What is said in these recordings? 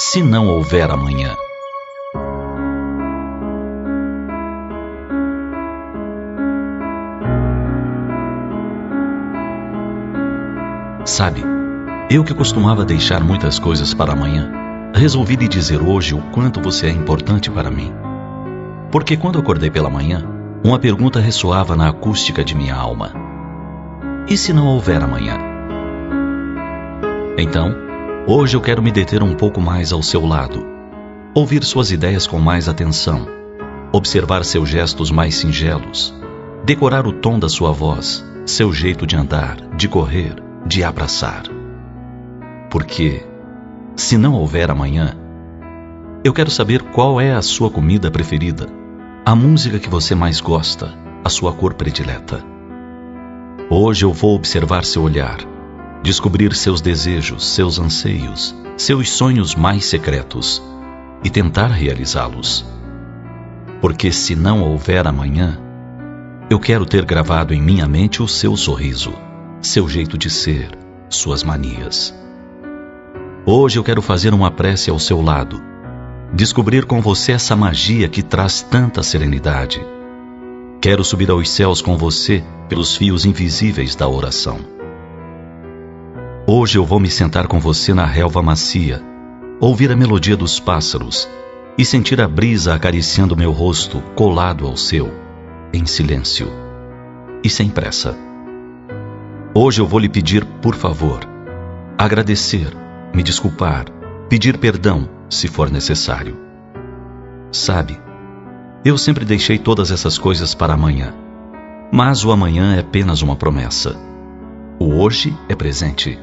se não houver amanhã? Sabe, eu que costumava deixar muitas coisas para amanhã, resolvi lhe dizer hoje o quanto você é importante para mim. Porque quando acordei pela manhã, uma pergunta ressoava na acústica de minha alma: e se não houver amanhã? Então, hoje eu quero me deter um pouco mais ao seu lado, ouvir suas ideias com mais atenção, observar seus gestos mais singelos, decorar o tom da sua voz, seu jeito de andar, de correr, de abraçar. Porque, se não houver amanhã, eu quero saber qual é a sua comida preferida, a música que você mais gosta, a sua cor predileta. Hoje eu vou observar seu olhar, descobrir seus desejos, seus anseios, seus sonhos mais secretos e tentar realizá-los. Porque se não houver amanhã, eu quero ter gravado em minha mente o seu sorriso, seu jeito de ser, suas manias. Hoje eu quero fazer uma prece ao seu lado, descobrir com você essa magia que traz tanta serenidade. Quero subir aos céus com você pelos fios invisíveis da oração. Hoje eu vou me sentar com você na relva macia, ouvir a melodia dos pássaros e sentir a brisa acariciando meu rosto colado ao seu, em silêncio e sem pressa. Hoje eu vou lhe pedir, por favor, agradecer, me desculpar, pedir perdão, se for necessário. Sabe, eu sempre deixei todas essas coisas para amanhã, mas o amanhã é apenas uma promessa. O hoje é presente.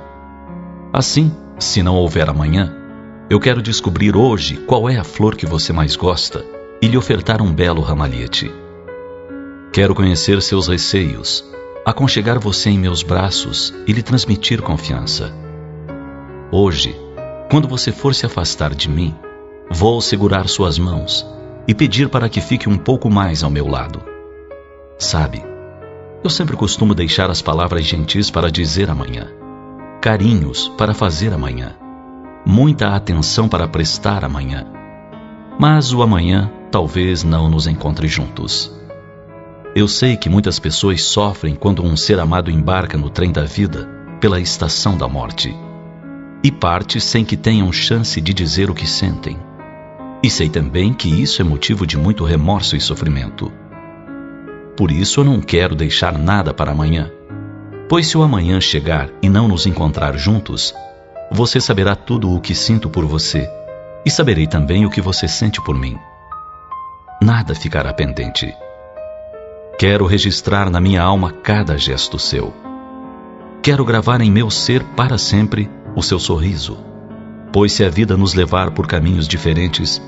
Assim, se não houver amanhã, eu quero descobrir hoje qual é a flor que você mais gosta e lhe ofertar um belo ramalhete. Quero conhecer seus receios, aconchegar você em meus braços e lhe transmitir confiança. Hoje, quando você for se afastar de mim, vou segurar suas mãos e pedir para que fique um pouco mais ao meu lado. Sabe, eu sempre costumo deixar as palavras gentis para dizer amanhã, carinhos para fazer amanhã, muita atenção para prestar amanhã. Mas o amanhã talvez não nos encontre juntos. Eu sei que muitas pessoas sofrem quando um ser amado embarca no trem da vida pela estação da morte e parte sem que tenham chance de dizer o que sentem. E sei também que isso é motivo de muito remorso e sofrimento. Por isso eu não quero deixar nada para amanhã, pois se o amanhã chegar e não nos encontrar juntos, você saberá tudo o que sinto por você e saberei também o que você sente por mim. Nada ficará pendente. Quero registrar na minha alma cada gesto seu. Quero gravar em meu ser para sempre o seu sorriso, pois se a vida nos levar por caminhos diferentes,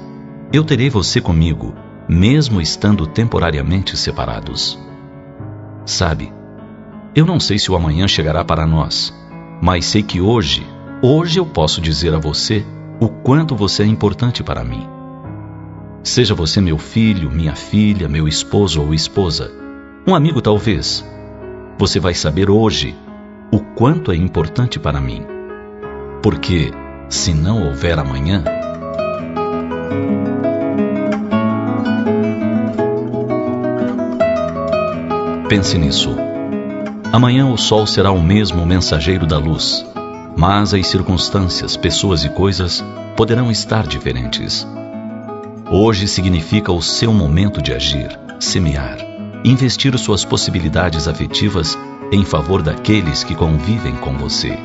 eu terei você comigo, mesmo estando temporariamente separados. Sabe, eu não sei se o amanhã chegará para nós, mas sei que hoje eu posso dizer a você o quanto você é importante para mim. Seja você meu filho, minha filha, meu esposo ou esposa, um amigo talvez, você vai saber hoje o quanto é importante para mim. Porque, se não houver amanhã, pense nisso. Amanhã o sol será o mesmo mensageiro da luz, mas as circunstâncias, pessoas e coisas poderão estar diferentes. Hoje significa o seu momento de agir, semear, investir suas possibilidades afetivas em favor daqueles que convivem com você.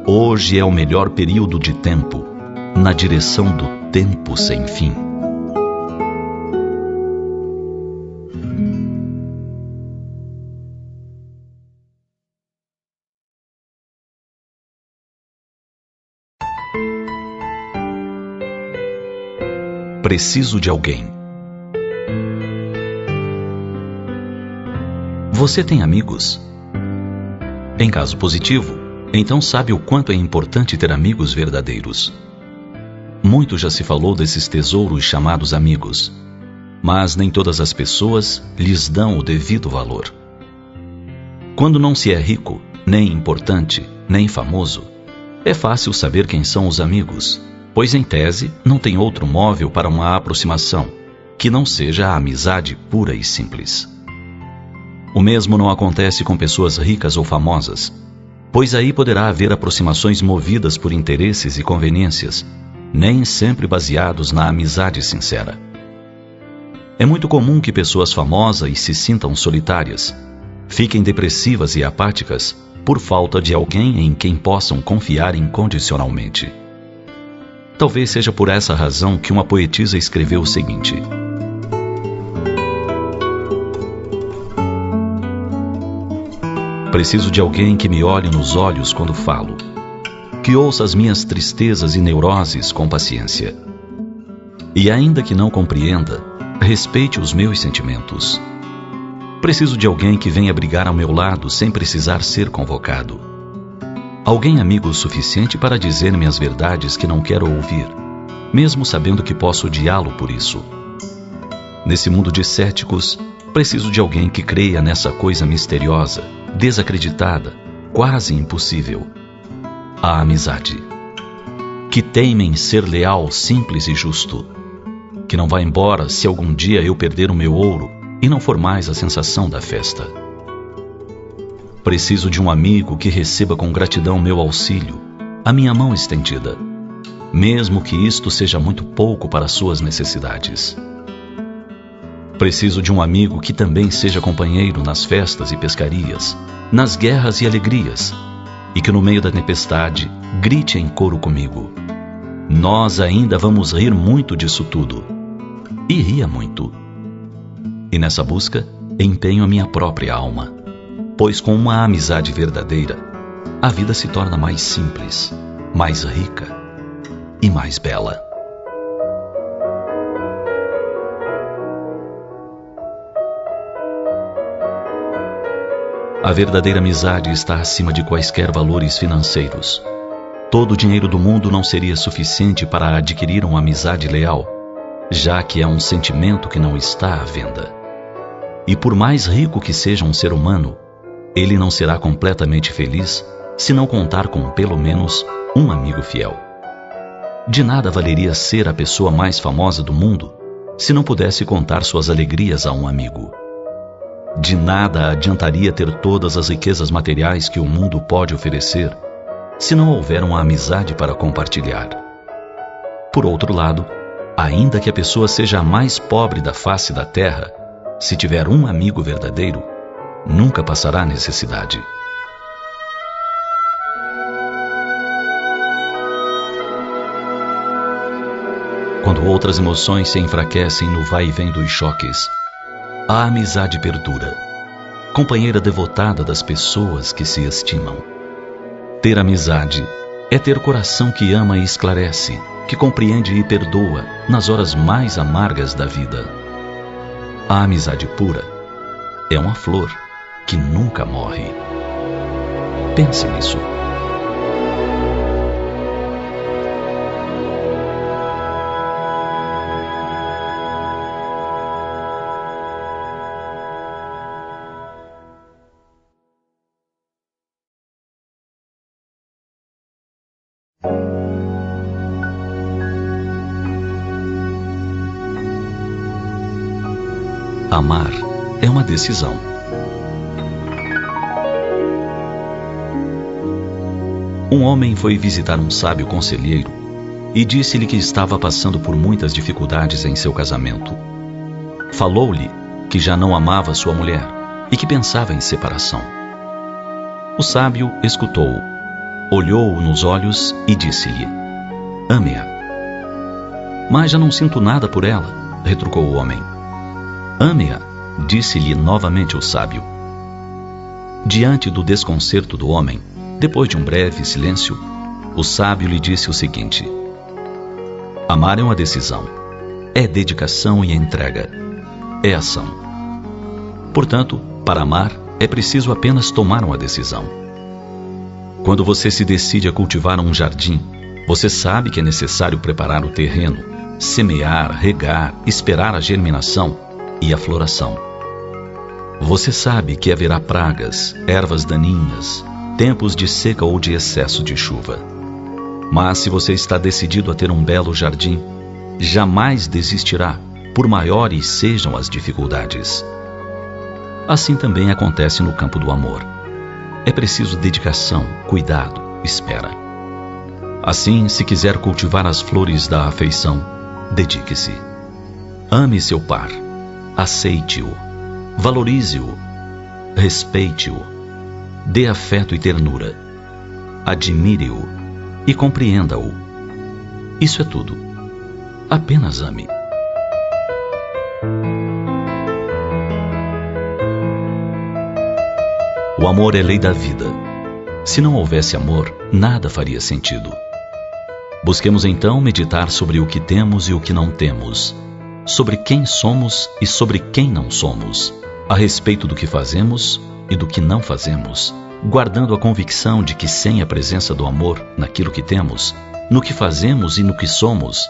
Hoje é o melhor período de tempo, na direção do tempo sem fim. Preciso de alguém. Você tem amigos? Em caso positivo, então sabe o quanto é importante ter amigos verdadeiros. Muito já se falou desses tesouros chamados amigos, mas nem todas as pessoas lhes dão o devido valor. Quando não se é rico, nem importante, nem famoso, é fácil saber quem são os amigos, pois em tese não tem outro móvel para uma aproximação que não seja a amizade pura e simples. O mesmo não acontece com pessoas ricas ou famosas, pois aí poderá haver aproximações movidas por interesses e conveniências, nem sempre baseados na amizade sincera. É muito comum que pessoas famosas se sintam solitárias, fiquem depressivas e apáticas por falta de alguém em quem possam confiar incondicionalmente. Talvez seja por essa razão que uma poetisa escreveu o seguinte: preciso de alguém que me olhe nos olhos quando falo, que ouça as minhas tristezas e neuroses com paciência. E ainda que não compreenda, respeite os meus sentimentos. Preciso de alguém que venha brigar ao meu lado sem precisar ser convocado. Alguém amigo o suficiente para dizer-me as verdades que não quero ouvir, mesmo sabendo que posso odiá-lo por isso. Nesse mundo de céticos, preciso de alguém que creia nessa coisa misteriosa, desacreditada, quase impossível: a amizade. Que teime em ser leal, simples e justo. Que não vá embora se algum dia eu perder o meu ouro e não for mais a sensação da festa. Preciso de um amigo que receba com gratidão meu auxílio, a minha mão estendida, mesmo que isto seja muito pouco para suas necessidades. Preciso de um amigo que também seja companheiro nas festas e pescarias, nas guerras e alegrias, e que no meio da tempestade grite em coro comigo: nós ainda vamos rir muito disso tudo. E ria muito. E nessa busca empenho a minha própria alma, pois com uma amizade verdadeira, a vida se torna mais simples, mais rica e mais bela. A verdadeira amizade está acima de quaisquer valores financeiros. Todo o dinheiro do mundo não seria suficiente para adquirir uma amizade leal, já que é um sentimento que não está à venda. E por mais rico que seja um ser humano, ele não será completamente feliz se não contar com pelo menos um amigo fiel. De nada valeria ser a pessoa mais famosa do mundo se não pudesse contar suas alegrias a um amigo. De nada adiantaria ter todas as riquezas materiais que o mundo pode oferecer se não houver uma amizade para compartilhar. Por outro lado, ainda que a pessoa seja a mais pobre da face da terra, se tiver um amigo verdadeiro, nunca passará necessidade. Quando outras emoções se enfraquecem no vai e vem dos choques, a amizade perdura, companheira devotada das pessoas que se estimam. Ter amizade é ter coração que ama e esclarece, que compreende e perdoa nas horas mais amargas da vida. A amizade pura é uma flor que nunca morre. Pense nisso. Amar é uma decisão. Um homem foi visitar um sábio conselheiro e disse-lhe que estava passando por muitas dificuldades em seu casamento. Falou-lhe que já não amava sua mulher e que pensava em separação. O sábio escutou-o, olhou-o nos olhos e disse-lhe: ame-a. Mas já não sinto nada por ela, retrucou o homem. Ame-a, disse-lhe novamente o sábio. Diante do desconcerto do homem, depois de um breve silêncio, o sábio lhe disse o seguinte: amar é uma decisão, é dedicação e entrega, é ação. Portanto, para amar, é preciso apenas tomar uma decisão. Quando você se decide a cultivar um jardim, você sabe que é necessário preparar o terreno, semear, regar, esperar a germinação e a floração. Você sabe que haverá pragas, ervas daninhas, tempos de seca ou de excesso de chuva. Mas se você está decidido a ter um belo jardim, jamais desistirá, por maiores sejam as dificuldades. Assim também acontece no campo do amor. É preciso dedicação, cuidado, espera. Assim, se quiser cultivar as flores da afeição, dedique-se. Ame seu par, aceite-o, valorize-o, respeite-o, dê afeto e ternura, admire-o e compreenda-o. Isso é tudo. Apenas ame. O amor é lei da vida. Se não houvesse amor, nada faria sentido. Busquemos então meditar sobre o que temos e o que não temos, sobre quem somos e sobre quem não somos, a respeito do que fazemos e do que não fazemos, guardando a convicção de que sem a presença do amor naquilo que temos, no que fazemos e no que somos,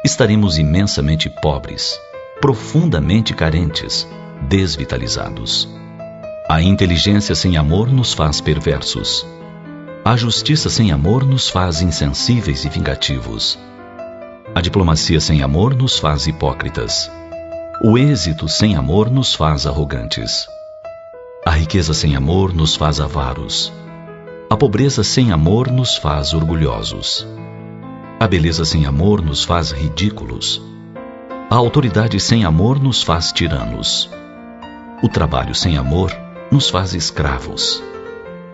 estaremos imensamente pobres, profundamente carentes, desvitalizados. A inteligência sem amor nos faz perversos. A justiça sem amor nos faz insensíveis e vingativos. A diplomacia sem amor nos faz hipócritas. O êxito sem amor nos faz arrogantes. A riqueza sem amor nos faz avaros. A pobreza sem amor nos faz orgulhosos. A beleza sem amor nos faz ridículos. A autoridade sem amor nos faz tiranos. O trabalho sem amor nos faz escravos.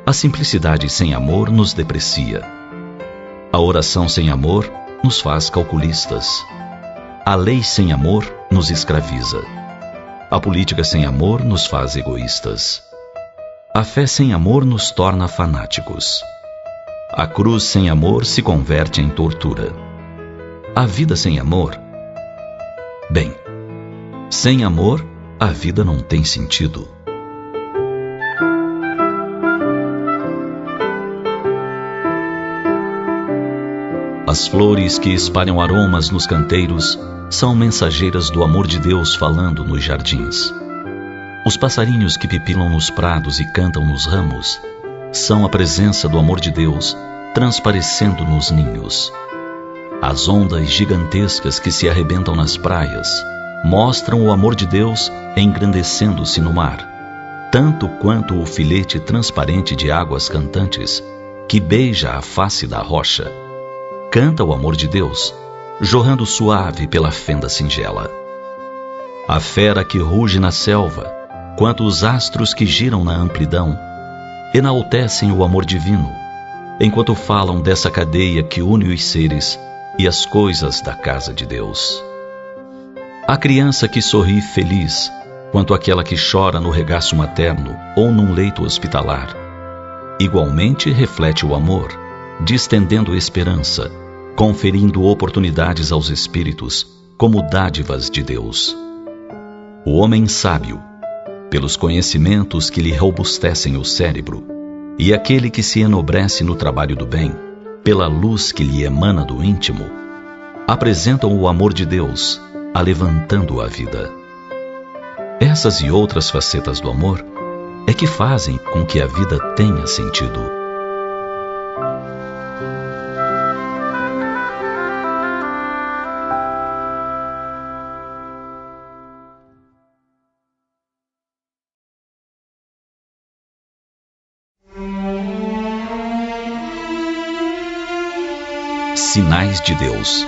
A simplicidade sem amor nos deprecia. A oração sem amor nos faz calculistas. A lei sem amor nos escraviza. A política sem amor nos faz egoístas. A fé sem amor nos torna fanáticos. A cruz sem amor se converte em tortura. A vida sem amor... Bem, sem amor, a vida não tem sentido. As flores que espalham aromas nos canteiros são mensageiras do amor de Deus falando nos jardins. Os passarinhos que pipilam nos prados e cantam nos ramos são a presença do amor de Deus transparecendo nos ninhos. As ondas gigantescas que se arrebentam nas praias mostram o amor de Deus engrandecendo-se no mar, tanto quanto o filete transparente de águas cantantes que beija a face da rocha. Canta o amor de Deus, jorrando suave pela fenda singela. A fera que ruge na selva, quanto os astros que giram na amplidão, enaltecem o amor divino, enquanto falam dessa cadeia que une os seres e as coisas da casa de Deus. A criança que sorri feliz, quanto aquela que chora no regaço materno ou num leito hospitalar, igualmente reflete o amor, distendendo esperança, conferindo oportunidades aos espíritos como dádivas de Deus. O homem sábio, pelos conhecimentos que lhe robustecem o cérebro, e aquele que se enobrece no trabalho do bem, pela luz que lhe emana do íntimo, apresentam o amor de Deus, alevantando a vida. Essas e outras facetas do amor é que fazem com que a vida tenha sentido. Sinais de Deus.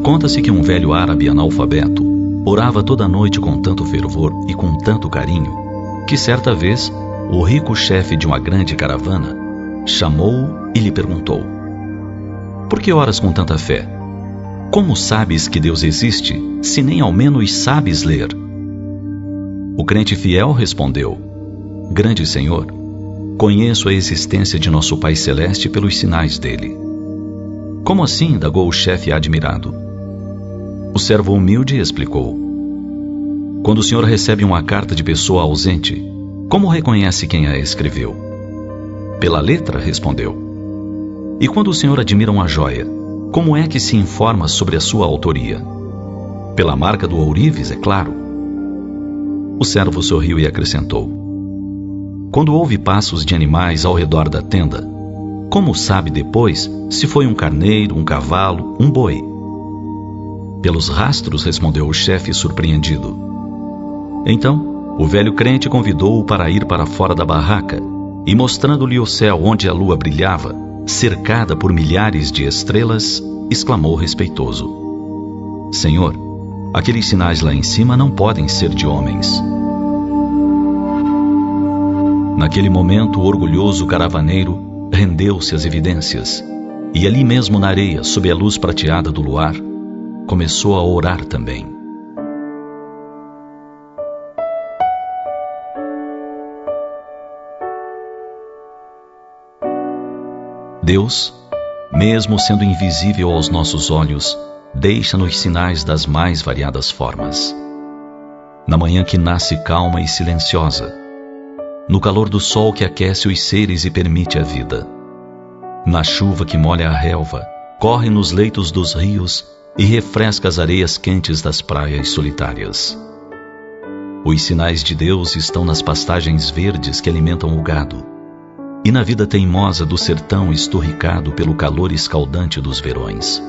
Conta-se que um velho árabe analfabeto orava toda noite com tanto fervor e com tanto carinho que certa vez o rico chefe de uma grande caravana chamou-o e lhe perguntou: "Por que oras com tanta fé? Como sabes que Deus existe, se nem ao menos sabes ler?" O crente fiel respondeu: "Grande Senhor, conheço a existência de nosso Pai Celeste pelos sinais dele." "Como assim?" indagou o chefe admirado. O servo humilde explicou: "Quando o senhor recebe uma carta de pessoa ausente, como reconhece quem a escreveu?" "Pela letra," respondeu. "E quando o senhor admira uma joia, Como é que se informa sobre a sua autoria? Pela marca do ourives, é claro. O servo sorriu e acrescentou: quando ouve passos de animais ao redor da tenda, como sabe depois se foi um carneiro, um cavalo, um boi? Pelos rastros, respondeu o chefe surpreendido. Então, o velho crente convidou-o para ir para fora da barraca e, mostrando-lhe o céu onde a lua brilhava, cercada por milhares de estrelas, exclamou respeitoso: Senhor, aqueles sinais lá em cima não podem ser de homens. Naquele momento, o orgulhoso caravaneiro rendeu-se às evidências e ali mesmo na areia, sob a luz prateada do luar, começou a orar também. Deus, mesmo sendo invisível aos nossos olhos, deixa-nos sinais das mais variadas formas. Na manhã que nasce calma e silenciosa, no calor do sol que aquece os seres e permite a vida, na chuva que molha a relva, corre nos leitos dos rios e refresca as areias quentes das praias solitárias. Os sinais de Deus estão nas pastagens verdes que alimentam o gado e na vida teimosa do sertão esturricado pelo calor escaldante dos verões.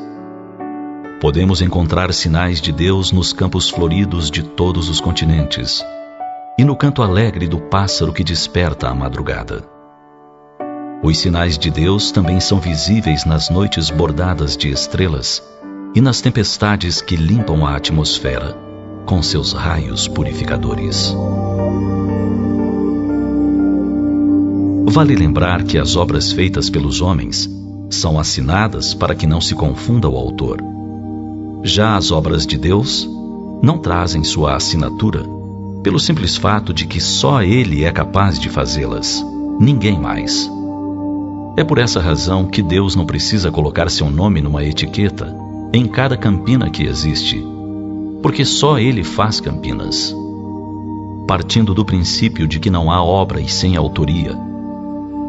Podemos encontrar sinais de Deus nos campos floridos de todos os continentes e no canto alegre do pássaro que desperta à madrugada. Os sinais de Deus também são visíveis nas noites bordadas de estrelas e nas tempestades que limpam a atmosfera com seus raios purificadores. Vale lembrar que as obras feitas pelos homens são assinadas para que não se confunda o autor. Já as obras de Deus não trazem sua assinatura, pelo simples fato de que só Ele é capaz de fazê-las, ninguém mais. É por essa razão que Deus não precisa colocar seu nome numa etiqueta em cada campina que existe, porque só Ele faz campinas. Partindo do princípio de que não há obras sem autoria,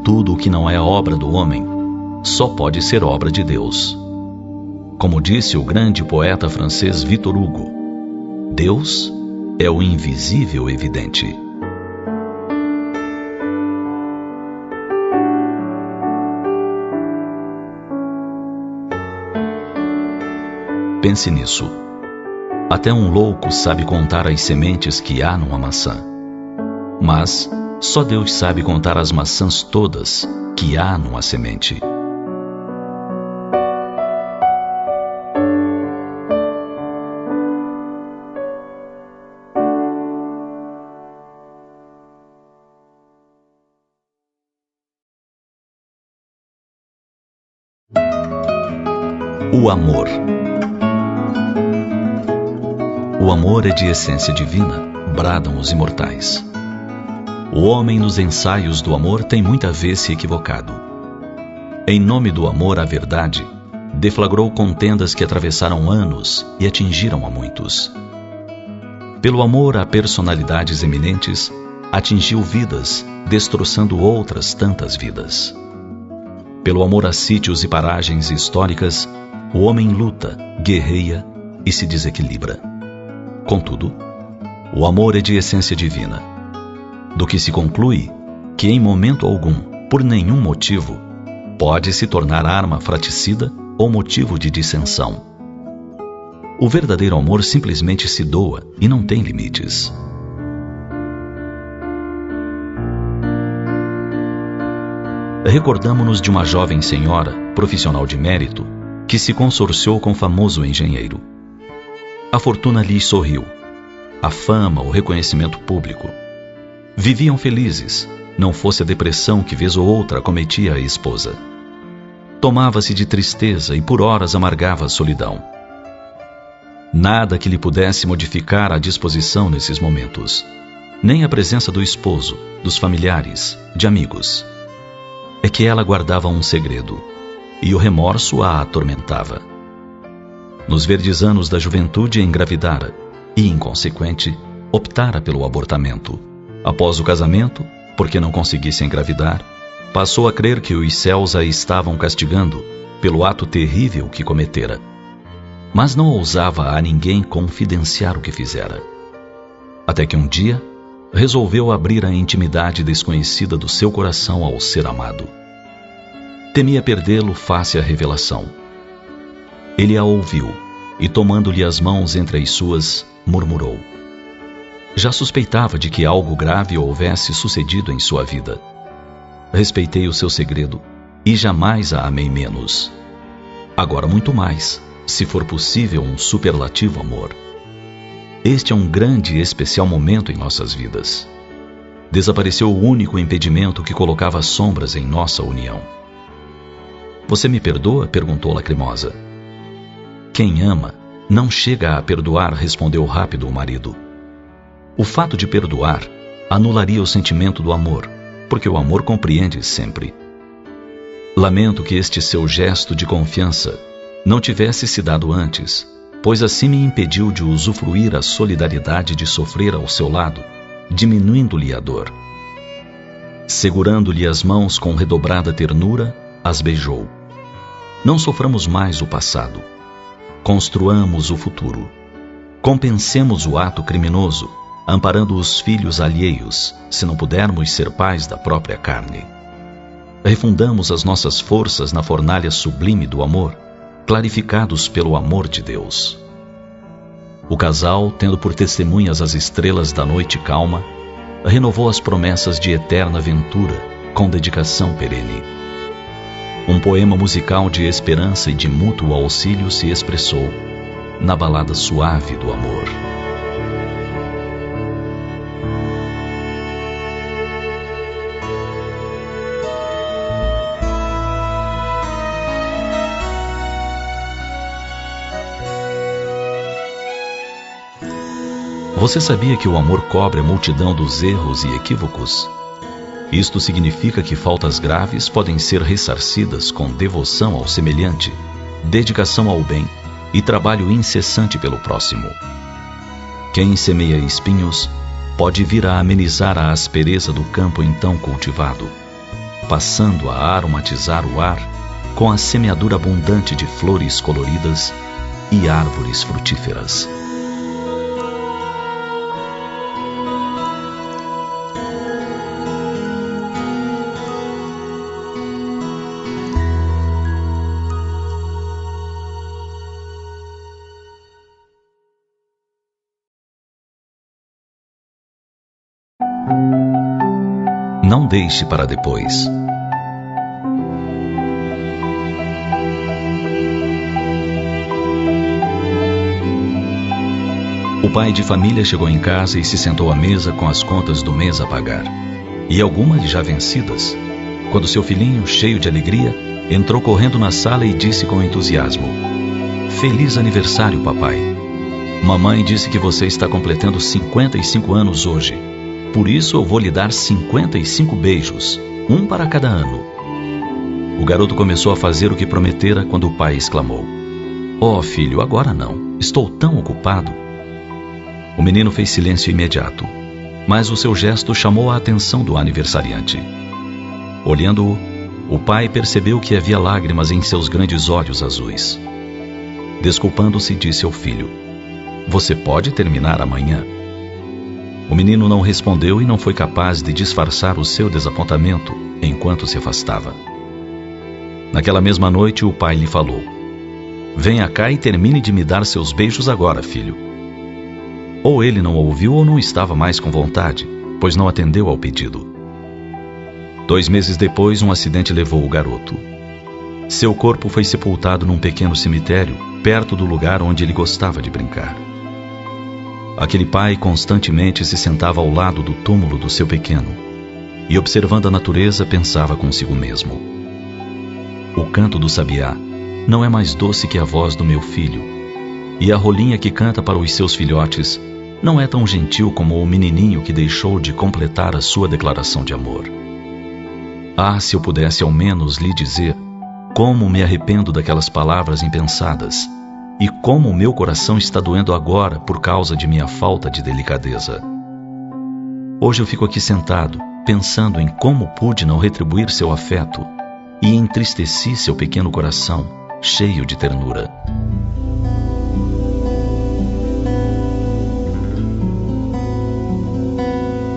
tudo o que não é obra do homem só pode ser obra de Deus. Como disse o grande poeta francês Victor Hugo, Deus é o invisível evidente. Pense nisso. Até um louco sabe contar as sementes que há numa maçã. Mas só Deus sabe contar as maçãs todas que há numa semente. O amor. O amor é de essência divina, bradam os imortais. O homem nos ensaios do amor tem muita vez se equivocado. Em nome do amor à verdade, deflagrou contendas que atravessaram anos e atingiram a muitos. Pelo amor a personalidades eminentes, atingiu vidas, destroçando outras tantas vidas. Pelo amor a sítios e paragens históricas, o homem luta, guerreia e se desequilibra. Contudo, o amor é de essência divina, do que se conclui que em momento algum, por nenhum motivo, pode se tornar arma fraticida ou motivo de dissensão. O verdadeiro amor simplesmente se doa e não tem limites. Recordamo-nos de uma jovem senhora, profissional de mérito, que se consorciou com o famoso engenheiro. A fortuna lhes sorriu, a fama, o reconhecimento público. Viviam felizes, não fosse a depressão que vez ou outra acometia a esposa. Tomava-se de tristeza e por horas amargava a solidão. Nada que lhe pudesse modificar a disposição nesses momentos, nem a presença do esposo, dos familiares, de amigos. É que ela guardava um segredo, e o remorso a atormentava. Nos verdes anos da juventude engravidara e, inconsequente, optara pelo abortamento. Após o casamento, porque não conseguisse engravidar, passou a crer que os céus a estavam castigando pelo ato terrível que cometera, mas não ousava a ninguém confidenciar o que fizera. Até que um dia resolveu abrir a intimidade desconhecida do seu coração ao ser amado. Temia perdê-lo face à revelação. Ele a ouviu e, tomando-lhe as mãos entre as suas, murmurou: já suspeitava de que algo grave houvesse sucedido em sua vida. Respeitei o seu segredo e jamais a amei menos. Agora muito mais, se for possível um superlativo amor. Este é um grande e especial momento em nossas vidas. Desapareceu o único impedimento que colocava sombras em nossa união. Você me perdoa? Perguntou Lacrimosa. Quem ama não chega a perdoar, respondeu rápido o marido. O fato de perdoar anularia o sentimento do amor, porque o amor compreende sempre. Lamento que este seu gesto de confiança não tivesse se dado antes, pois assim me impediu de usufruir a solidariedade de sofrer ao seu lado, diminuindo-lhe a dor. Segurando-lhe as mãos com redobrada ternura, as beijou. Não soframos mais o passado. Construamos o futuro. Compensemos o ato criminoso, amparando os filhos alheios, se não pudermos ser pais da própria carne. Refundamos as nossas forças na fornalha sublime do amor, clarificados pelo amor de Deus. O casal, tendo por testemunhas as estrelas da noite calma, renovou as promessas de eterna ventura com dedicação perene. Um poema musical de esperança e de mútuo auxílio se expressou na balada suave do amor. Você sabia que o amor cobre a multidão dos erros e equívocos? Isto significa que faltas graves podem ser ressarcidas com devoção ao semelhante, dedicação ao bem e trabalho incessante pelo próximo. Quem semeia espinhos pode vir a amenizar a aspereza do campo então cultivado, passando a aromatizar o ar com a semeadura abundante de flores coloridas e árvores frutíferas. Não deixe para depois. O pai de família chegou em casa e se sentou à mesa com as contas do mês a pagar, e algumas já vencidas, quando seu filhinho, cheio de alegria, entrou correndo na sala e disse com entusiasmo: Feliz aniversário, papai! Mamãe disse que você está completando 55 anos hoje. Por isso eu vou lhe dar 55 beijos, um para cada ano. O garoto começou a fazer o que prometera quando o pai exclamou: Oh, filho, agora não, estou tão ocupado. O menino fez silêncio imediato, mas o seu gesto chamou a atenção do aniversariante. Olhando-o, o pai percebeu que havia lágrimas em seus grandes olhos azuis. Desculpando-se, disse ao filho: Você pode terminar amanhã? O menino não respondeu e não foi capaz de disfarçar o seu desapontamento enquanto se afastava. Naquela mesma noite, o pai lhe falou: Venha cá e termine de me dar seus beijos agora, filho. Ou ele não ouviu ou não estava mais com vontade, pois não atendeu ao pedido. 2 meses depois, um acidente levou o garoto. Seu corpo foi sepultado num pequeno cemitério, perto do lugar onde ele gostava de brincar. Aquele pai constantemente se sentava ao lado do túmulo do seu pequeno e, observando a natureza, pensava consigo mesmo: O canto do sabiá não é mais doce que a voz do meu filho, e a rolinha que canta para os seus filhotes não é tão gentil como o menininho que deixou de completar a sua declaração de amor. Ah, se eu pudesse ao menos lhe dizer como me arrependo daquelas palavras impensadas, e como o meu coração está doendo agora por causa de minha falta de delicadeza. Hoje eu fico aqui sentado, pensando em como pude não retribuir seu afeto, e entristeci seu pequeno coração, cheio de ternura.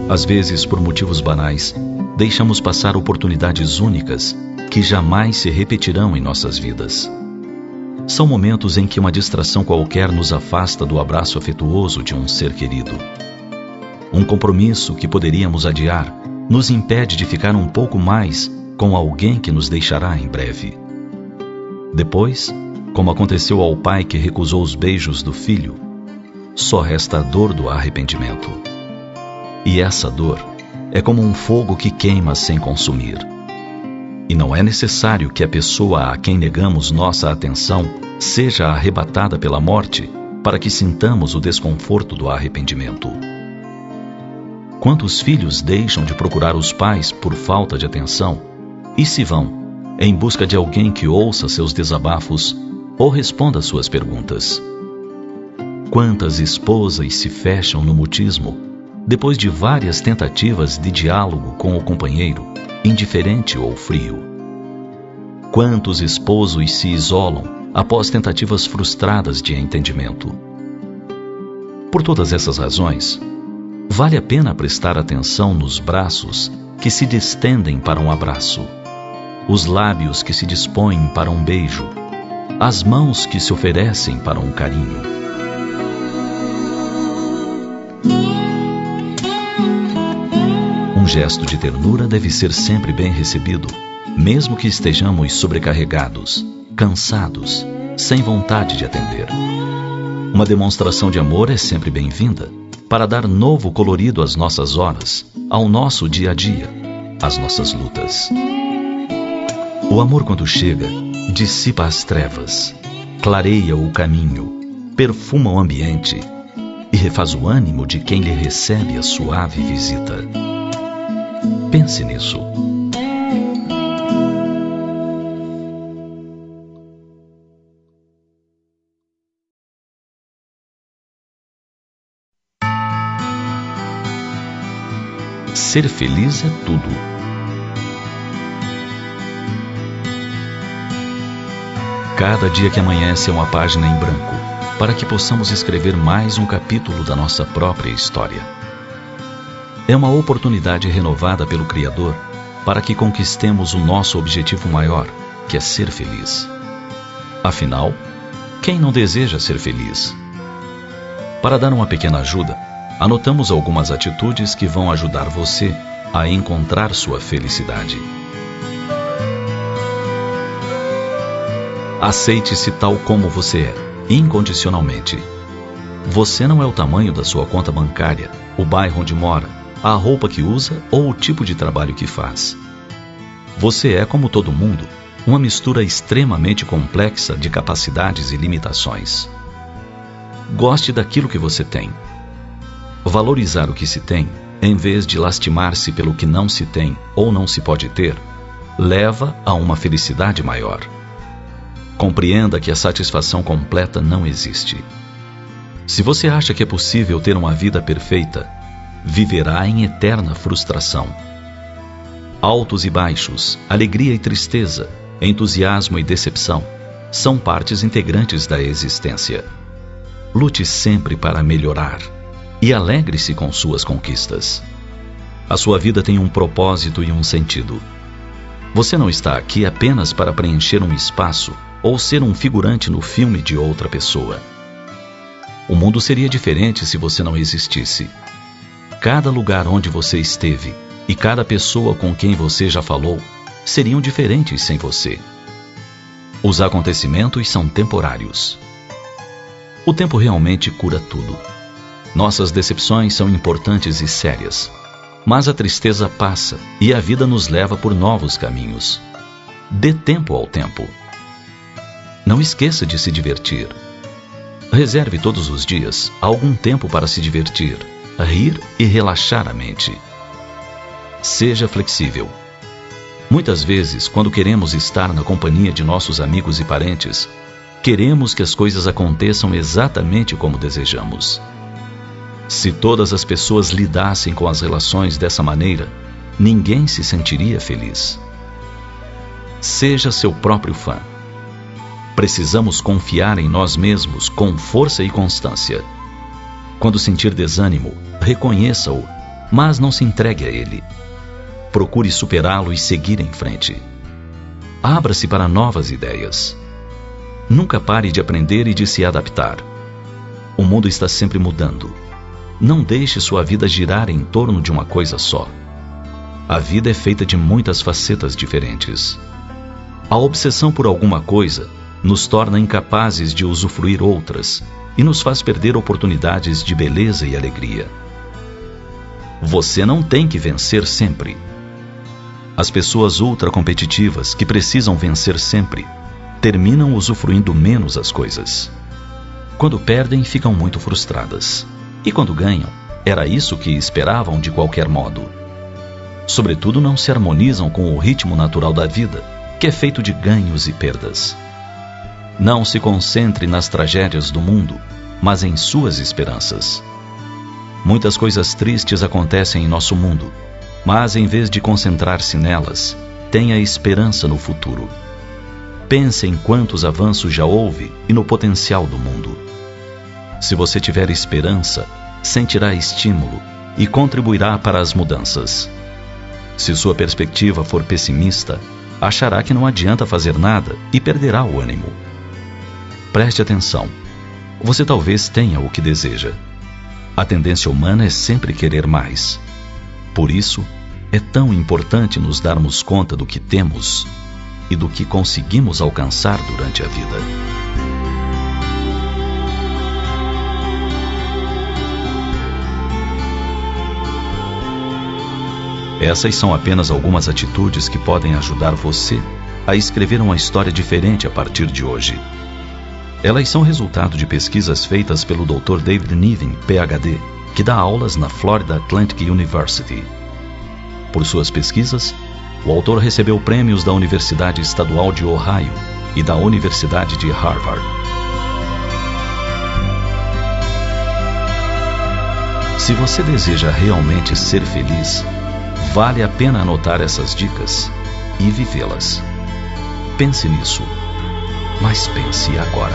Às vezes, por motivos banais, deixamos passar oportunidades únicas que jamais se repetirão em nossas vidas. São momentos em que uma distração qualquer nos afasta do abraço afetuoso de um ser querido. Um compromisso que poderíamos adiar nos impede de ficar um pouco mais com alguém que nos deixará em breve. Depois, como aconteceu ao pai que recusou os beijos do filho, só resta a dor do arrependimento. E essa dor é como um fogo que queima sem consumir. E não é necessário que a pessoa a quem negamos nossa atenção seja arrebatada pela morte para que sintamos o desconforto do arrependimento. Quantos filhos deixam de procurar os pais por falta de atenção e se vão em busca de alguém que ouça seus desabafos ou responda suas perguntas? Quantas esposas se fecham no mutismo depois de várias tentativas de diálogo com o companheiro, indiferente ou frio? Quantos esposos se isolam após tentativas frustradas de entendimento? Por todas essas razões, vale a pena prestar atenção nos braços que se distendem para um abraço, os lábios que se dispõem para um beijo, as mãos que se oferecem para um carinho. Um gesto de ternura deve ser sempre bem recebido, mesmo que estejamos sobrecarregados, cansados, sem vontade de atender. Uma demonstração de amor é sempre bem-vinda, para dar novo colorido às nossas horas, ao nosso dia a dia, às nossas lutas. O amor, quando chega, dissipa as trevas, clareia o caminho, perfuma o ambiente e refaz o ânimo de quem lhe recebe a suave visita. Pense nisso. Ser feliz é tudo. Cada dia que amanhece é uma página em branco, para que possamos escrever mais um capítulo da nossa própria história. É uma oportunidade renovada pelo Criador para que conquistemos o nosso objetivo maior, que é ser feliz. Afinal, quem não deseja ser feliz? Para dar uma pequena ajuda, anotamos algumas atitudes que vão ajudar você a encontrar sua felicidade. Aceite-se tal como você é, incondicionalmente. Você não é o tamanho da sua conta bancária, o bairro onde mora, a roupa que usa ou o tipo de trabalho que faz. Você é, como todo mundo, uma mistura extremamente complexa de capacidades e limitações. Goste daquilo que você tem. Valorizar o que se tem, em vez de lastimar-se pelo que não se tem ou não se pode ter, leva a uma felicidade maior. Compreenda que a satisfação completa não existe. Se você acha que é possível ter uma vida perfeita, viverá em eterna frustração. Altos e baixos, alegria e tristeza, entusiasmo e decepção são partes integrantes da existência. Lute sempre para melhorar e alegre-se com suas conquistas. A sua vida tem um propósito e um sentido. Você não está aqui apenas para preencher um espaço ou ser um figurante no filme de outra pessoa. O mundo seria diferente se você não existisse. Cada lugar onde você esteve e cada pessoa com quem você já falou seriam diferentes sem você. Os acontecimentos são temporários. O tempo realmente cura tudo. Nossas decepções são importantes e sérias, mas a tristeza passa e a vida nos leva por novos caminhos. Dê tempo ao tempo. Não esqueça de se divertir. Reserve todos os dias algum tempo para se divertir, rir e relaxar a mente. Seja flexível. Muitas vezes, quando queremos estar na companhia de nossos amigos e parentes, queremos que as coisas aconteçam exatamente como desejamos. Se todas as pessoas lidassem com as relações dessa maneira, ninguém se sentiria feliz. Seja seu próprio fã. Precisamos confiar em nós mesmos com força e constância. Quando sentir desânimo, reconheça-o, mas não se entregue a ele. Procure superá-lo e seguir em frente. Abra-se para novas ideias. Nunca pare de aprender e de se adaptar. O mundo está sempre mudando. Não deixe sua vida girar em torno de uma coisa só. A vida é feita de muitas facetas diferentes. A obsessão por alguma coisa nos torna incapazes de usufruir outras e nos faz perder oportunidades de beleza e alegria. Você não tem que vencer sempre. As pessoas ultracompetitivas que precisam vencer sempre terminam usufruindo menos as coisas. Quando perdem, ficam muito frustradas. E quando ganham, era isso que esperavam de qualquer modo. Sobretudo, não se harmonizam com o ritmo natural da vida, que é feito de ganhos e perdas. Não se concentre nas tragédias do mundo, mas em suas esperanças. Muitas coisas tristes acontecem em nosso mundo, mas em vez de concentrar-se nelas, tenha esperança no futuro. Pense em quantos avanços já houve e no potencial do mundo. Se você tiver esperança, sentirá estímulo e contribuirá para as mudanças. Se sua perspectiva for pessimista, achará que não adianta fazer nada e perderá o ânimo. Preste atenção. Você talvez tenha o que deseja. A tendência humana é sempre querer mais. Por isso, é tão importante nos darmos conta do que temos e do que conseguimos alcançar durante a vida. Essas são apenas algumas atitudes que podem ajudar você a escrever uma história diferente a partir de hoje. Elas são resultado de pesquisas feitas pelo Dr. David Niven, PhD, que dá aulas na Florida Atlantic University. Por suas pesquisas, o autor recebeu prêmios da Universidade Estadual de Ohio e da Universidade de Harvard. Se você deseja realmente ser feliz, vale a pena anotar essas dicas e vivê-las. Pense nisso, mas pense agora.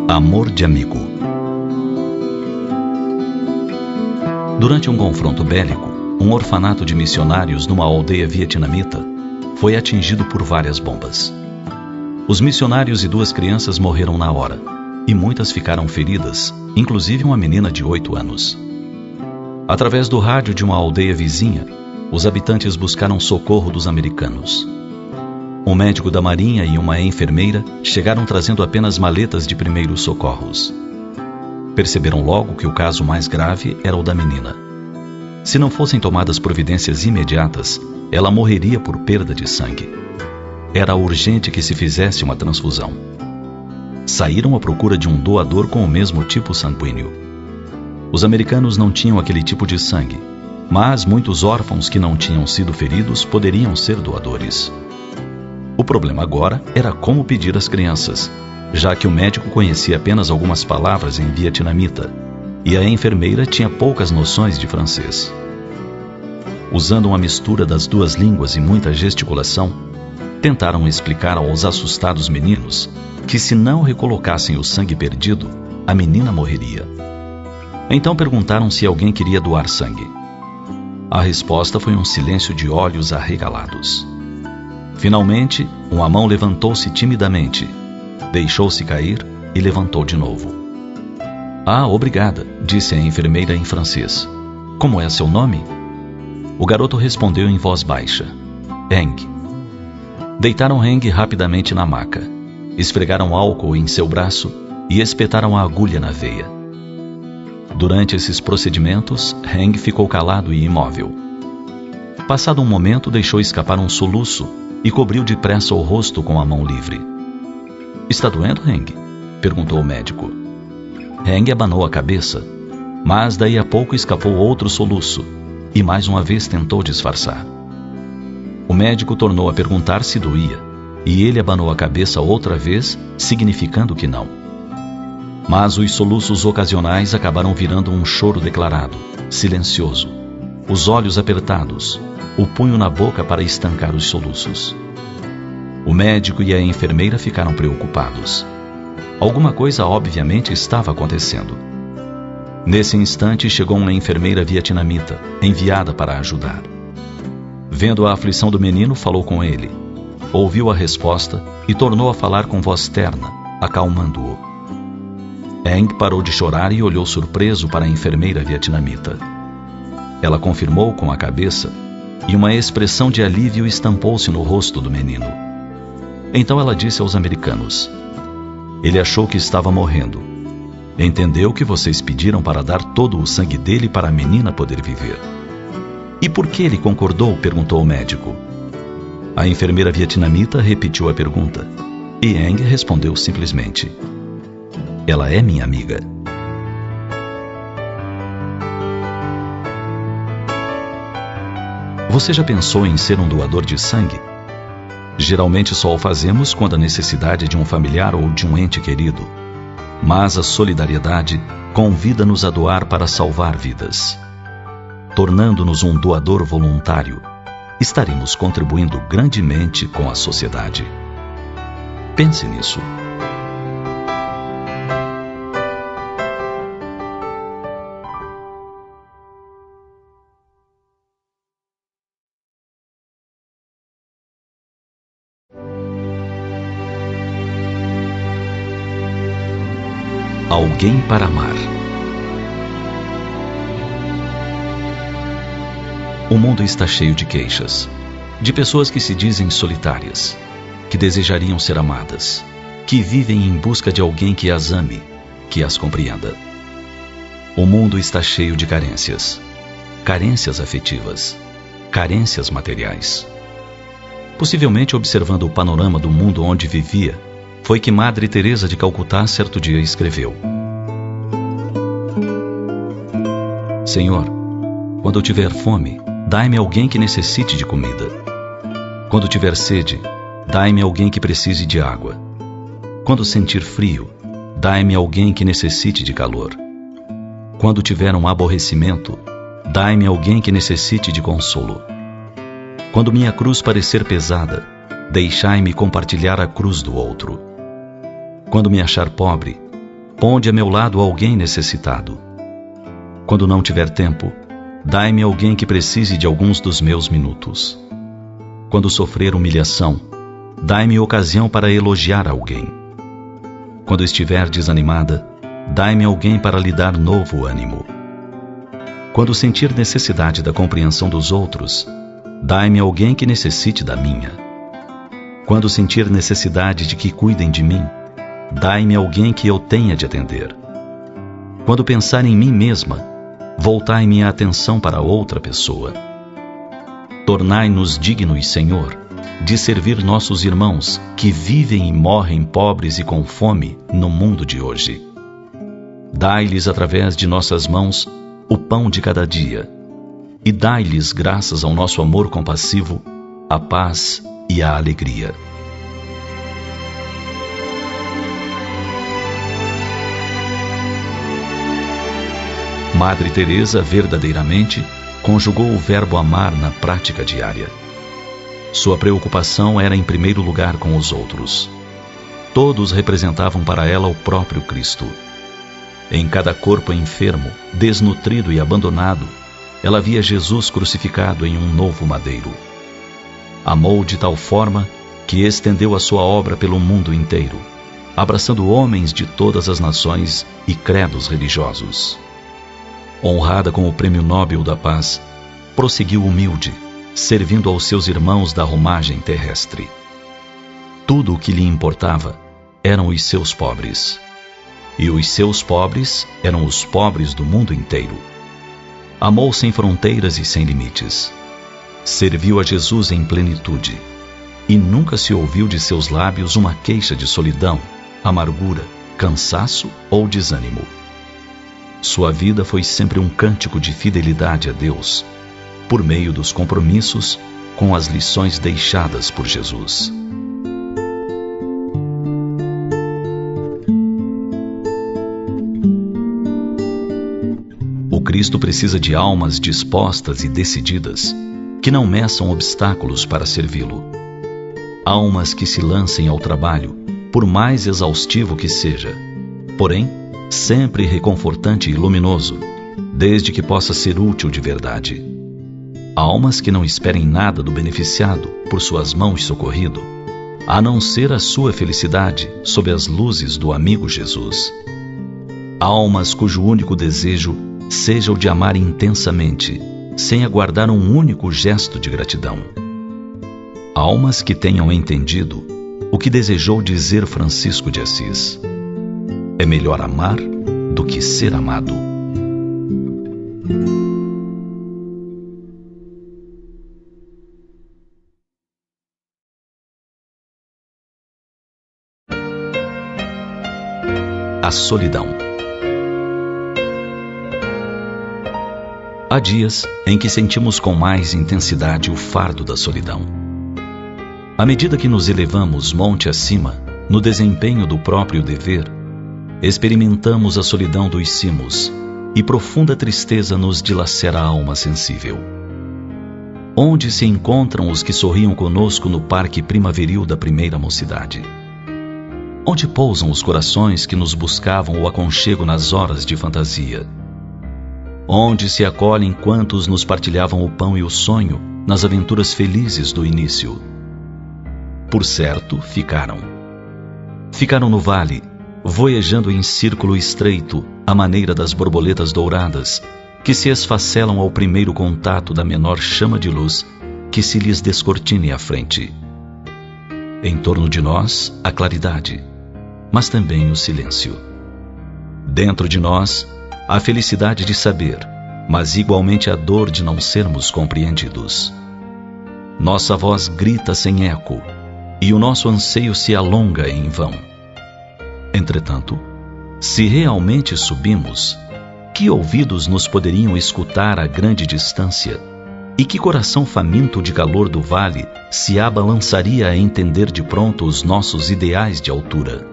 Amor de amigo. Durante um confronto bélico, um orfanato de missionários numa aldeia vietnamita foi atingido por várias bombas. Os missionários e 2 crianças morreram na hora, e muitas ficaram feridas, inclusive uma menina de 8 anos. Através do rádio de uma aldeia vizinha, os habitantes buscaram socorro dos americanos. Um médico da marinha e uma enfermeira chegaram trazendo apenas maletas de primeiros socorros. Perceberam logo que o caso mais grave era o da menina. Se não fossem tomadas providências imediatas, ela morreria por perda de sangue. Era urgente que se fizesse uma transfusão. Saíram à procura de um doador com o mesmo tipo sanguíneo. Os americanos não tinham aquele tipo de sangue, mas muitos órfãos que não tinham sido feridos poderiam ser doadores. O problema agora era como pedir às crianças, já que o médico conhecia apenas algumas palavras em vietnamita e a enfermeira tinha poucas noções de francês. Usando uma mistura das 2 línguas e muita gesticulação, tentaram explicar aos assustados meninos que se não recolocassem o sangue perdido, a menina morreria. Então perguntaram se alguém queria doar sangue. A resposta foi um silêncio de olhos arregalados. Finalmente, uma mão levantou-se timidamente, deixou-se cair e levantou de novo. "Ah, obrigada", disse a enfermeira em francês. "Como é seu nome?" O garoto respondeu em voz baixa: "Heng." Deitaram Heng rapidamente na maca, esfregaram álcool em seu braço e espetaram a agulha na veia. Durante esses procedimentos, Heng ficou calado e imóvel. Passado um momento, deixou escapar um soluço e cobriu depressa o rosto com a mão livre. "Está doendo, Heng?" perguntou o médico. Heng abanou a cabeça, mas daí a pouco escapou outro soluço e mais uma vez tentou disfarçar. O médico tornou a perguntar se doía, E ele abanou a cabeça outra vez, significando que não. Mas os soluços ocasionais acabaram virando um choro declarado, silencioso, os olhos apertados, o punho na boca para estancar os soluços. O médico e a enfermeira ficaram preocupados. Alguma coisa obviamente estava acontecendo. Nesse instante chegou uma enfermeira vietnamita, enviada para ajudar. Vendo a aflição do menino, falou com ele. Ouviu a resposta e tornou a falar com voz terna, acalmando-o. Eng parou de chorar e olhou surpreso para a enfermeira vietnamita. Ela confirmou com a cabeça e uma expressão de alívio estampou-se no rosto do menino. Então ela disse aos americanos: ele achou que estava morrendo. Entendeu que vocês pediram para dar todo o sangue dele para a menina poder viver. E por que ele concordou? Perguntou o médico. A enfermeira vietnamita repetiu a pergunta e Eng respondeu simplesmente: ela é minha amiga. Você já pensou em ser um doador de sangue? Geralmente só o fazemos quando a necessidade de um familiar ou de um ente querido. Mas a solidariedade convida-nos a doar para salvar vidas. Tornando-nos um doador voluntário, estaremos contribuindo grandemente com a sociedade. Pense nisso. Alguém para amar. O mundo está cheio de queixas, de pessoas que se dizem solitárias, que desejariam ser amadas, que vivem em busca de alguém que as ame, que as compreenda. O mundo está cheio de carências, carências afetivas, carências materiais. Possivelmente observando o panorama do mundo onde vivia, foi que Madre Teresa de Calcutá certo dia escreveu: Senhor, quando eu tiver fome, dai-me alguém que necessite de comida. Quando tiver sede, dai-me alguém que precise de água. Quando sentir frio, dai-me alguém que necessite de calor. Quando tiver um aborrecimento, dai-me alguém que necessite de consolo. Quando minha cruz parecer pesada, deixai-me compartilhar a cruz do outro. Quando me achar pobre, ponde a meu lado alguém necessitado. Quando não tiver tempo, dai-me alguém que precise de alguns dos meus minutos. Quando sofrer humilhação, dai-me ocasião para elogiar alguém. Quando estiver desanimada, dai-me alguém para lhe dar novo ânimo. Quando sentir necessidade da compreensão dos outros, dai-me alguém que necessite da minha. Quando sentir necessidade de que cuidem de mim, dai-me alguém que eu tenha de atender. Quando pensar em mim mesma, voltai minha atenção para outra pessoa. Tornai-nos dignos, Senhor, de servir nossos irmãos que vivem e morrem pobres e com fome no mundo de hoje. Dai-lhes através de nossas mãos o pão de cada dia e dai-lhes, graças ao nosso amor compassivo, a paz e a alegria. Madre Teresa verdadeiramente conjugou o verbo amar na prática diária. Sua preocupação era em primeiro lugar com os outros. Todos representavam para ela o próprio Cristo. Em cada corpo enfermo, desnutrido e abandonado, ela via Jesus crucificado em um novo madeiro. Amou de tal forma que estendeu a sua obra pelo mundo inteiro, abraçando homens de todas as nações e credos religiosos. Honrada com o Prêmio Nobel da Paz, prosseguiu humilde, servindo aos seus irmãos da romagem terrestre. Tudo o que lhe importava eram os seus pobres. E os seus pobres eram os pobres do mundo inteiro. Amou sem fronteiras e sem limites. Serviu a Jesus em plenitude. E nunca se ouviu de seus lábios uma queixa de solidão, amargura, cansaço ou desânimo. Sua vida foi sempre um cântico de fidelidade a Deus, por meio dos compromissos com as lições deixadas por Jesus. Cristo precisa de almas dispostas e decididas, que não meçam obstáculos para servi-lo. Almas que se lancem ao trabalho, por mais exaustivo que seja, porém, sempre reconfortante e luminoso, desde que possa ser útil de verdade. Almas que não esperem nada do beneficiado por suas mãos socorrido, a não ser a sua felicidade sob as luzes do amigo Jesus. Almas cujo único desejo seja o de amar intensamente, sem aguardar um único gesto de gratidão. Almas que tenham entendido o que desejou dizer Francisco de Assis: é melhor amar do que ser amado. A solidão. Há dias em que sentimos com mais intensidade o fardo da solidão. À medida que nos elevamos monte acima, no desempenho do próprio dever, experimentamos a solidão dos cimos, e profunda tristeza nos dilacera a alma sensível. Onde se encontram os que sorriam conosco no parque primaveril da primeira mocidade? Onde pousam os corações que nos buscavam o aconchego nas horas de fantasia? Onde se acolhem quantos nos partilhavam o pão e o sonho nas aventuras felizes do início? Por certo, ficaram. Ficaram no vale, voejando em círculo estreito, à maneira das borboletas douradas, que se esfacelam ao primeiro contato da menor chama de luz que se lhes descortine à frente. Em torno de nós, a claridade, mas também o silêncio. Dentro de nós, a felicidade de saber, mas igualmente a dor de não sermos compreendidos. Nossa voz grita sem eco, e o nosso anseio se alonga em vão. Entretanto, se realmente subimos, que ouvidos nos poderiam escutar a grande distância, e que coração faminto de calor do vale se abalançaria a entender de pronto os nossos ideais de altura?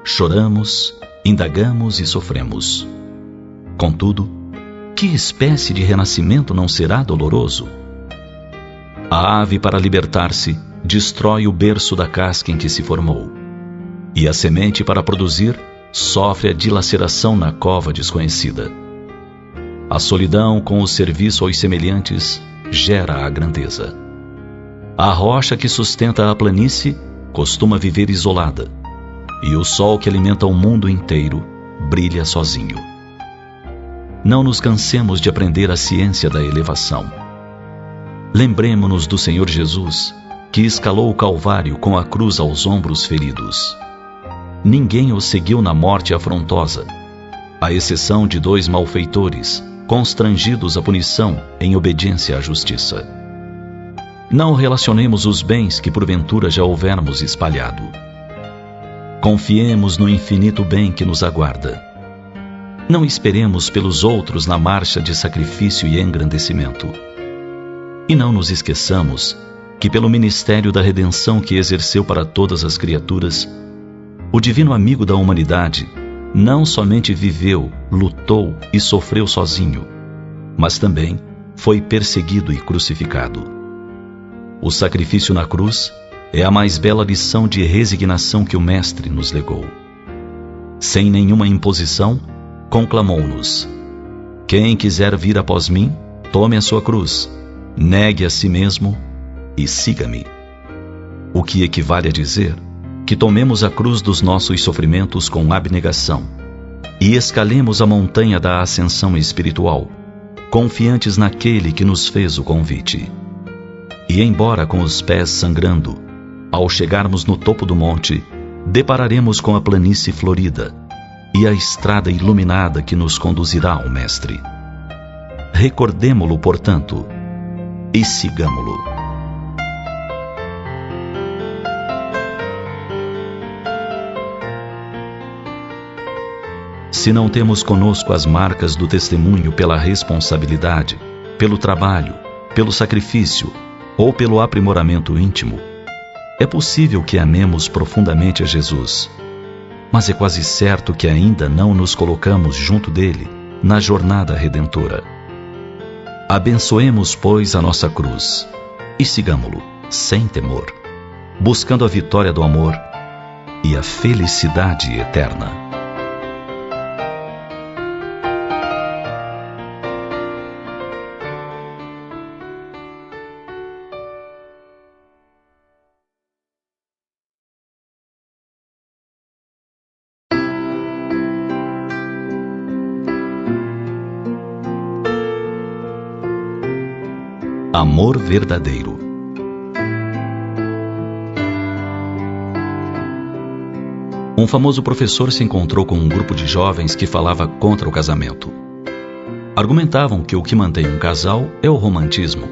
Choramos, indagamos e sofremos. Contudo, que espécie de renascimento não será doloroso? A ave, para libertar-se, destrói o berço da casca em que se formou, e a semente, para produzir, sofre a dilaceração na cova desconhecida. A solidão, com o serviço aos semelhantes, gera a grandeza. A rocha que sustenta a planície costuma viver isolada, e o sol que alimenta o mundo inteiro brilha sozinho. Não nos cansemos de aprender a ciência da elevação. Lembremo-nos do Senhor Jesus, que escalou o Calvário com a cruz aos ombros feridos. Ninguém o seguiu na morte afrontosa, à exceção de 2 malfeitores, constrangidos à punição em obediência à justiça. Não relacionemos os bens que porventura já houvermos espalhado. Confiemos no infinito bem que nos aguarda. Não esperemos pelos outros na marcha de sacrifício e engrandecimento. E não nos esqueçamos que, pelo ministério da redenção que exerceu para todas as criaturas, o divino amigo da humanidade não somente viveu, lutou e sofreu sozinho, mas também foi perseguido e crucificado. O sacrifício na cruz é a mais bela lição de resignação que o Mestre nos legou. Sem nenhuma imposição, conclamou-nos: quem quiser vir após mim, tome a sua cruz, negue a si mesmo e siga-me. O que equivale a dizer que tomemos a cruz dos nossos sofrimentos com abnegação e escalemos a montanha da ascensão espiritual, confiantes naquele que nos fez o convite. E embora com os pés sangrando, ao chegarmos no topo do monte, depararemos com a planície florida e a estrada iluminada que nos conduzirá ao Mestre. Recordemo-lo, portanto, e sigamo-lo. Se não temos conosco as marcas do testemunho pela responsabilidade, pelo trabalho, pelo sacrifício ou pelo aprimoramento íntimo, é possível que amemos profundamente a Jesus, mas é quase certo que ainda não nos colocamos junto dele na jornada redentora. Abençoemos, pois, a nossa cruz e sigamo-lo sem temor, buscando a vitória do amor e a felicidade eterna. Amor verdadeiro. Um famoso professor se encontrou com um grupo de jovens que falava contra o casamento. Argumentavam que o que mantém um casal é o romantismo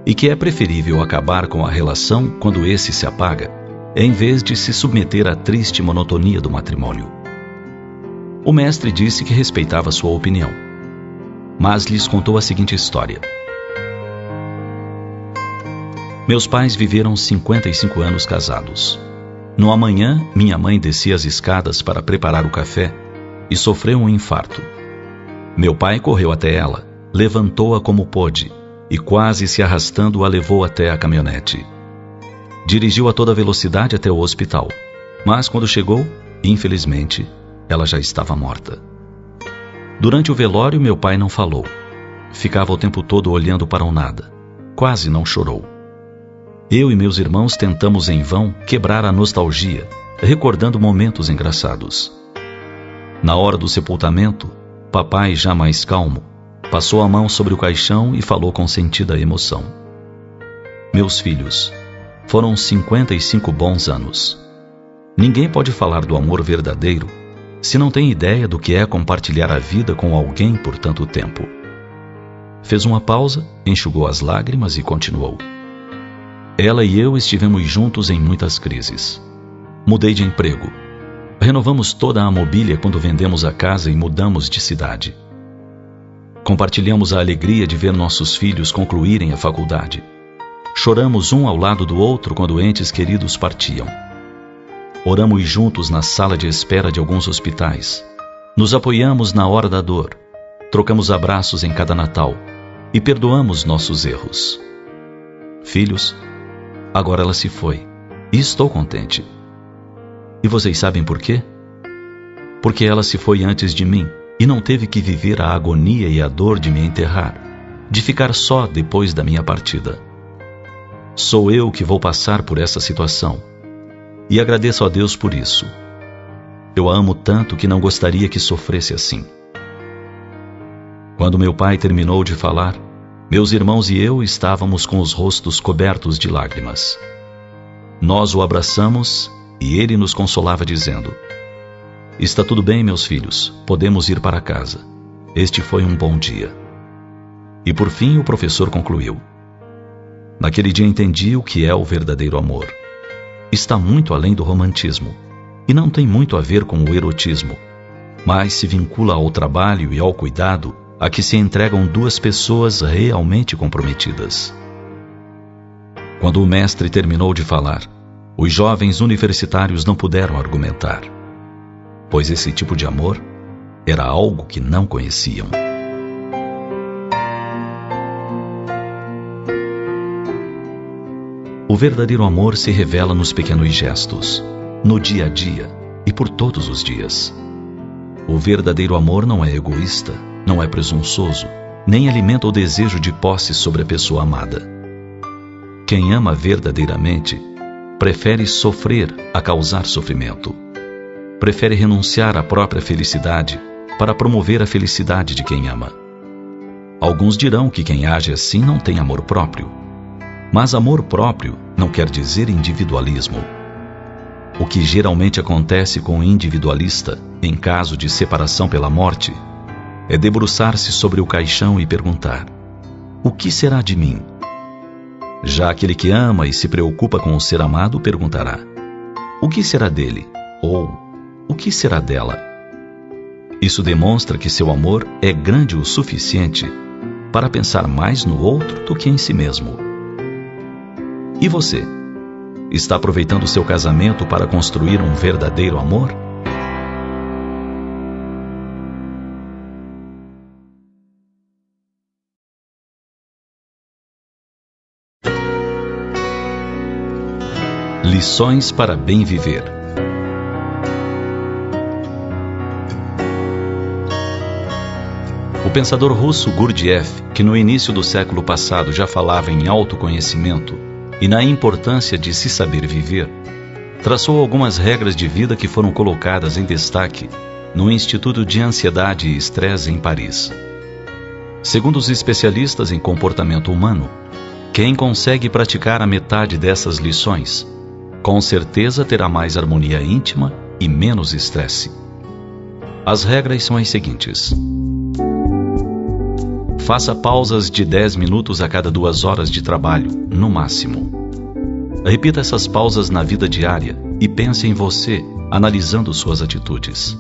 e que é preferível acabar com a relação quando esse se apaga, em vez de se submeter à triste monotonia do matrimônio. O mestre disse que respeitava sua opinião, mas lhes contou a seguinte história. Meus pais viveram 55 anos casados. No amanhã, minha mãe descia as escadas para preparar o café e sofreu um infarto. Meu pai correu até ela, levantou-a como pôde e quase se arrastando a levou até a caminhonete. Dirigiu a toda velocidade até o hospital, mas quando chegou, infelizmente, ela já estava morta. Durante o velório, meu pai não falou. Ficava o tempo todo olhando para o nada. Quase não chorou. Eu e meus irmãos tentamos em vão quebrar a nostalgia, recordando momentos engraçados. Na hora do sepultamento, papai, já mais calmo, passou a mão sobre o caixão e falou com sentida emoção. Meus filhos, foram 55 bons anos. Ninguém pode falar do amor verdadeiro se não tem ideia do que é compartilhar a vida com alguém por tanto tempo. Fez uma pausa, enxugou as lágrimas e continuou. Ela e eu estivemos juntos em muitas crises. Mudei de emprego. Renovamos toda a mobília quando vendemos a casa e mudamos de cidade. Compartilhamos a alegria de ver nossos filhos concluírem a faculdade. Choramos um ao lado do outro quando entes queridos partiam. Oramos juntos na sala de espera de alguns hospitais. Nos apoiamos na hora da dor. Trocamos abraços em cada Natal e perdoamos nossos erros. Filhos, agora ela se foi, e estou contente. E vocês sabem por quê? Porque ela se foi antes de mim, e não teve que viver a agonia e a dor de me enterrar, de ficar só depois da minha partida. Sou eu que vou passar por essa situação, e agradeço a Deus por isso. Eu a amo tanto que não gostaria que sofresse assim. Quando meu pai terminou de falar, meus irmãos e eu estávamos com os rostos cobertos de lágrimas. Nós o abraçamos e ele nos consolava dizendo: Está tudo bem, meus filhos, podemos ir para casa. Este foi um bom dia. E por fim o professor concluiu: Naquele dia entendi o que é o verdadeiro amor. Está muito além do romantismo e não tem muito a ver com o erotismo, mas se vincula ao trabalho e ao cuidado a que se entregam duas pessoas realmente comprometidas. Quando o mestre terminou de falar, os jovens universitários não puderam argumentar, pois esse tipo de amor era algo que não conheciam. O verdadeiro amor se revela nos pequenos gestos, no dia a dia e por todos os dias. O verdadeiro amor não é egoísta, não é presunçoso, nem alimenta o desejo de posse sobre a pessoa amada. Quem ama verdadeiramente prefere sofrer a causar sofrimento. Prefere renunciar à própria felicidade para promover a felicidade de quem ama. Alguns dirão que quem age assim não tem amor próprio. Mas amor próprio não quer dizer individualismo. O que geralmente acontece com o individualista, em caso de separação pela morte, é debruçar-se sobre o caixão e perguntar: o que será de mim? Já aquele que ama e se preocupa com o ser amado perguntará: o que será dele? Ou o que será dela? Isso demonstra que seu amor é grande o suficiente para pensar mais no outro do que em si mesmo. E você? Está aproveitando seu casamento para construir um verdadeiro amor? Lições para bem viver. O pensador russo Gurdjieff, que no início do século passado já falava em autoconhecimento e na importância de se saber viver, traçou algumas regras de vida que foram colocadas em destaque no Instituto de Ansiedade e Estresse em Paris. Segundo os especialistas em comportamento humano, quem consegue praticar a metade dessas lições, com certeza terá mais harmonia íntima e menos estresse. As regras são as seguintes: faça pausas de 10 minutos a cada 2 horas de trabalho, no máximo. Repita essas pausas na vida diária e pense em você, analisando suas atitudes.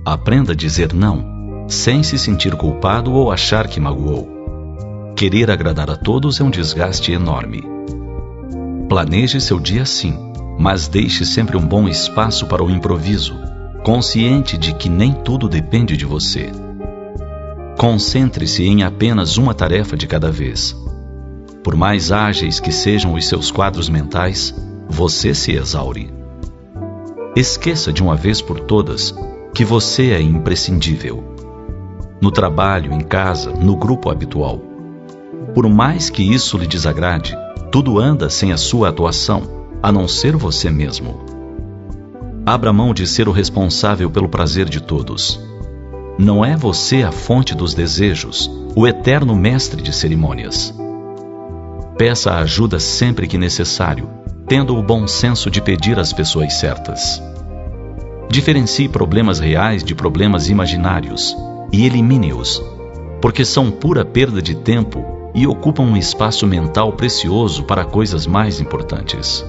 Aprenda a dizer não, sem se sentir culpado ou achar que magoou. Querer agradar a todos é um desgaste enorme. Planeje seu dia sim, mas deixe sempre um bom espaço para o improviso, consciente de que nem tudo depende de você. Concentre-se em apenas uma tarefa de cada vez. Por mais ágeis que sejam os seus quadros mentais, você se exaure. Esqueça de uma vez por todas que você é imprescindível. No trabalho, em casa, no grupo habitual. Por mais que isso lhe desagrade, tudo anda sem a sua atuação, a não ser você mesmo. Abra mão de ser o responsável pelo prazer de todos. Não é você a fonte dos desejos, o eterno mestre de cerimônias. Peça ajuda sempre que necessário, tendo o bom senso de pedir às pessoas certas. Diferencie problemas reais de problemas imaginários e elimine-os, porque são pura perda de tempo e ocupam um espaço mental precioso para coisas mais importantes.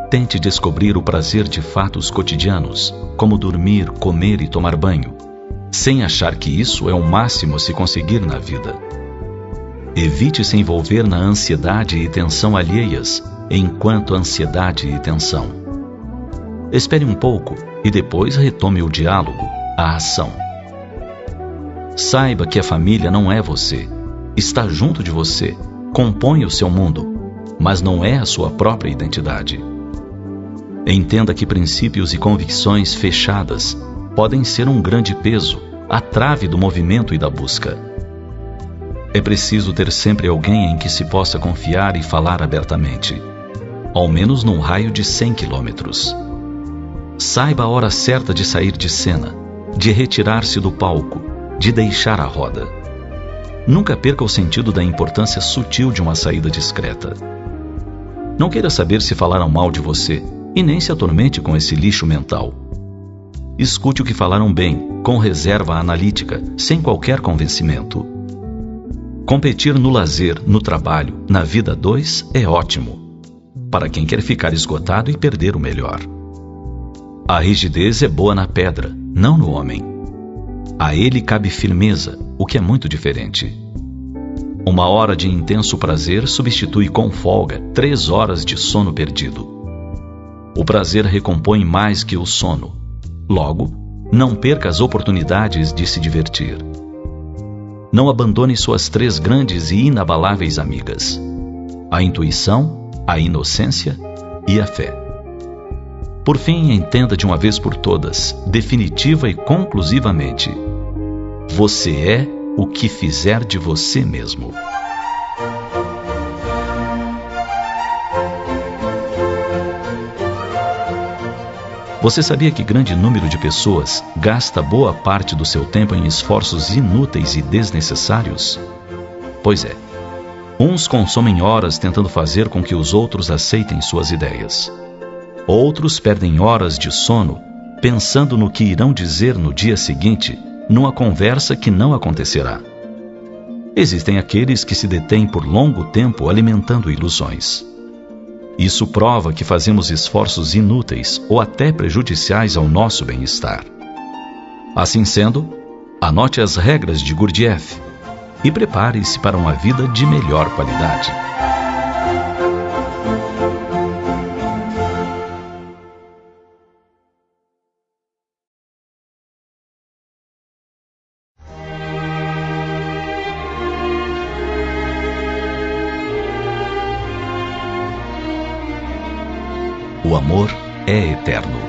Tente descobrir o prazer de fatos cotidianos, como dormir, comer e tomar banho, sem achar que isso é o máximo a se conseguir na vida. Evite se envolver na ansiedade e tensão alheias, enquanto ansiedade e tensão. Espere um pouco e depois retome o diálogo, a ação. Saiba que a família não é você. Está junto de você, compõe o seu mundo, mas não é a sua própria identidade. Entenda que princípios e convicções fechadas podem ser um grande peso, a trave do movimento e da busca. É preciso ter sempre alguém em que se possa confiar e falar abertamente, ao menos num raio de 100 quilômetros. Saiba a hora certa de sair de cena, de retirar-se do palco, de deixar a roda. Nunca perca o sentido da importância sutil de uma saída discreta. Não queira saber se falaram mal de você e nem se atormente com esse lixo mental. Escute o que falaram bem, com reserva analítica, sem qualquer convencimento. Competir no lazer, no trabalho, na vida a dois é ótimo, para quem quer ficar esgotado e perder o melhor. A rigidez é boa na pedra, não no homem. A ele cabe firmeza, o que é muito diferente. 1 hora de intenso prazer substitui com folga 3 horas de sono perdido. O prazer recompõe mais que o sono. Logo, não perca as oportunidades de se divertir. Não abandone suas 3 grandes e inabaláveis amigas: a intuição, a inocência e a fé. Por fim, entenda de uma vez por todas, definitiva e conclusivamente: você é o que fizer de você mesmo. Você sabia que grande número de pessoas gasta boa parte do seu tempo em esforços inúteis e desnecessários? Pois é. Uns consomem horas tentando fazer com que os outros aceitem suas ideias. Outros perdem horas de sono pensando no que irão dizer no dia seguinte, numa conversa que não acontecerá. Existem aqueles que se detêm por longo tempo alimentando ilusões. Isso prova que fazemos esforços inúteis ou até prejudiciais ao nosso bem-estar. Assim sendo, anote as regras de Gurdjieff e prepare-se para uma vida de melhor qualidade. O amor é eterno.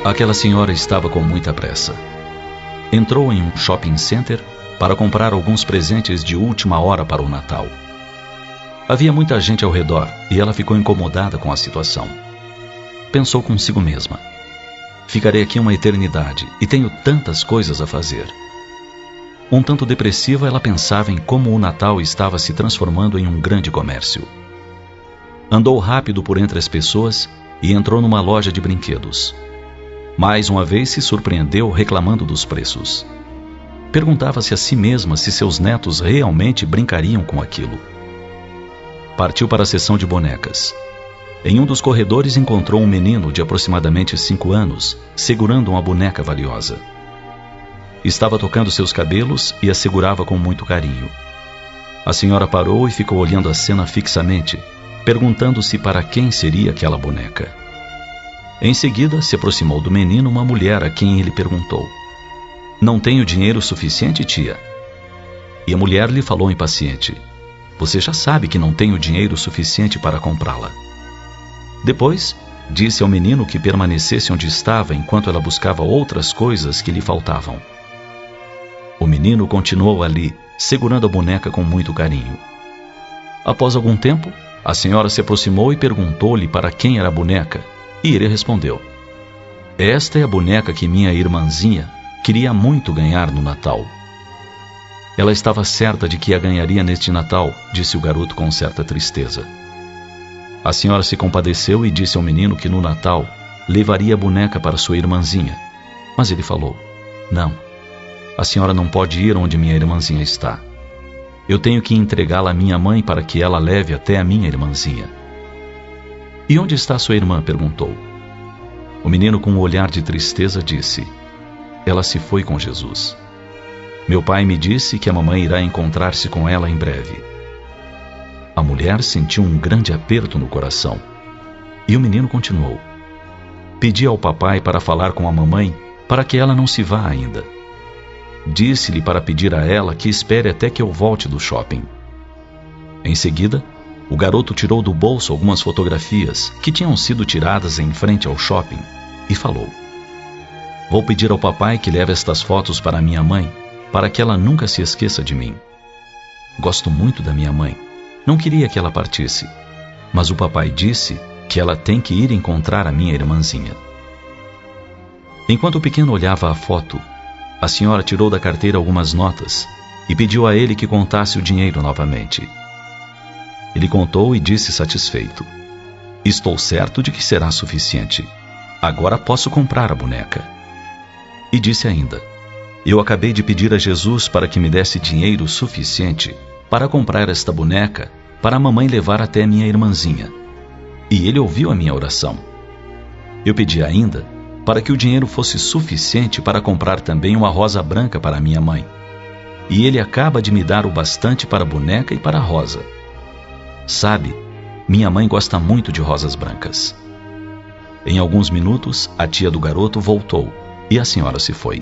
Aquela senhora estava com muita pressa. Entrou em um shopping center para comprar alguns presentes de última hora para o Natal. Havia muita gente ao redor e ela ficou incomodada com a situação. Pensou consigo mesma: ficarei aqui uma eternidade e tenho tantas coisas a fazer. Um tanto depressiva, ela pensava em como o Natal estava se transformando em um grande comércio. Andou rápido por entre as pessoas e entrou numa loja de brinquedos. Mais uma vez se surpreendeu reclamando dos preços. Perguntava-se a si mesma se seus netos realmente brincariam com aquilo. Partiu para a seção de bonecas. Em um dos corredores encontrou um menino de aproximadamente 5 anos, segurando uma boneca valiosa. Estava tocando seus cabelos e a segurava com muito carinho. A senhora parou e ficou olhando a cena fixamente, perguntando-se para quem seria aquela boneca. Em seguida, se aproximou do menino uma mulher a quem ele perguntou: "Não tenho dinheiro suficiente, tia?" E a mulher lhe falou impaciente: "Você já sabe que não tenho dinheiro suficiente para comprá-la." Depois, disse ao menino que permanecesse onde estava enquanto ela buscava outras coisas que lhe faltavam. O menino continuou ali, segurando a boneca com muito carinho. Após algum tempo, a senhora se aproximou e perguntou-lhe para quem era a boneca, e ele respondeu: "Esta é a boneca que minha irmãzinha queria muito ganhar no Natal." "Ela estava certa de que a ganharia neste Natal", disse o garoto com certa tristeza. A senhora se compadeceu e disse ao menino que no Natal levaria a boneca para sua irmãzinha. Mas ele falou: "Não, a senhora não pode ir onde minha irmãzinha está. Eu tenho que entregá-la à minha mãe para que ela leve até a minha irmãzinha." "E onde está sua irmã?" perguntou. O menino, com um olhar de tristeza, disse: "Ela se foi com Jesus. Meu pai me disse que a mamãe irá encontrar-se com ela em breve." A mulher sentiu um grande aperto no coração. E o menino continuou: "Pedi ao papai para falar com a mamãe para que ela não se vá ainda. Disse-lhe para pedir a ela que espere até que eu volte do shopping." Em seguida, o garoto tirou do bolso algumas fotografias que tinham sido tiradas em frente ao shopping e falou: "Vou pedir ao papai que leve estas fotos para minha mãe, para que ela nunca se esqueça de mim. Gosto muito da minha mãe. Não queria que ela partisse, mas o papai disse que ela tem que ir encontrar a minha irmãzinha." Enquanto o pequeno olhava a foto, a senhora tirou da carteira algumas notas e pediu a ele que contasse o dinheiro novamente. Ele contou e disse satisfeito: "Estou certo de que será suficiente. Agora posso comprar a boneca." E disse ainda: "Eu acabei de pedir a Jesus para que me desse dinheiro suficiente para comprar esta boneca para a mamãe levar até minha irmãzinha. E ele ouviu a minha oração. Eu pedi ainda para que o dinheiro fosse suficiente para comprar também uma rosa branca para minha mãe. E ele acaba de me dar o bastante para a boneca e para a rosa. Sabe, minha mãe gosta muito de rosas brancas." Em alguns minutos, a tia do garoto voltou e a senhora se foi.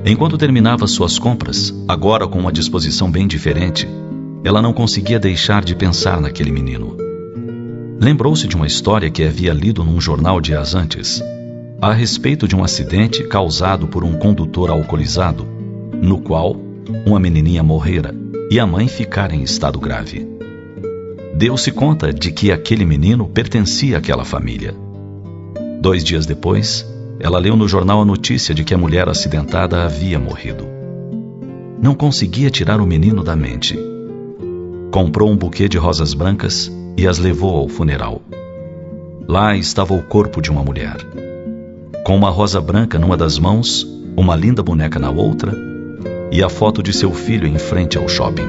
Enquanto terminava suas compras, agora com uma disposição bem diferente, ela não conseguia deixar de pensar naquele menino. Lembrou-se de uma história que havia lido num jornal dias antes, a respeito de um acidente causado por um condutor alcoolizado, no qual uma menininha morrera e a mãe ficara em estado grave. Deu-se conta de que aquele menino pertencia àquela família. 2 dias depois, ela leu no jornal a notícia de que a mulher acidentada havia morrido. Não conseguia tirar o menino da mente. Comprou um buquê de rosas brancas e as levou ao funeral. Lá estava o corpo de uma mulher, com uma rosa branca numa das mãos, uma linda boneca na outra e a foto de seu filho em frente ao shopping.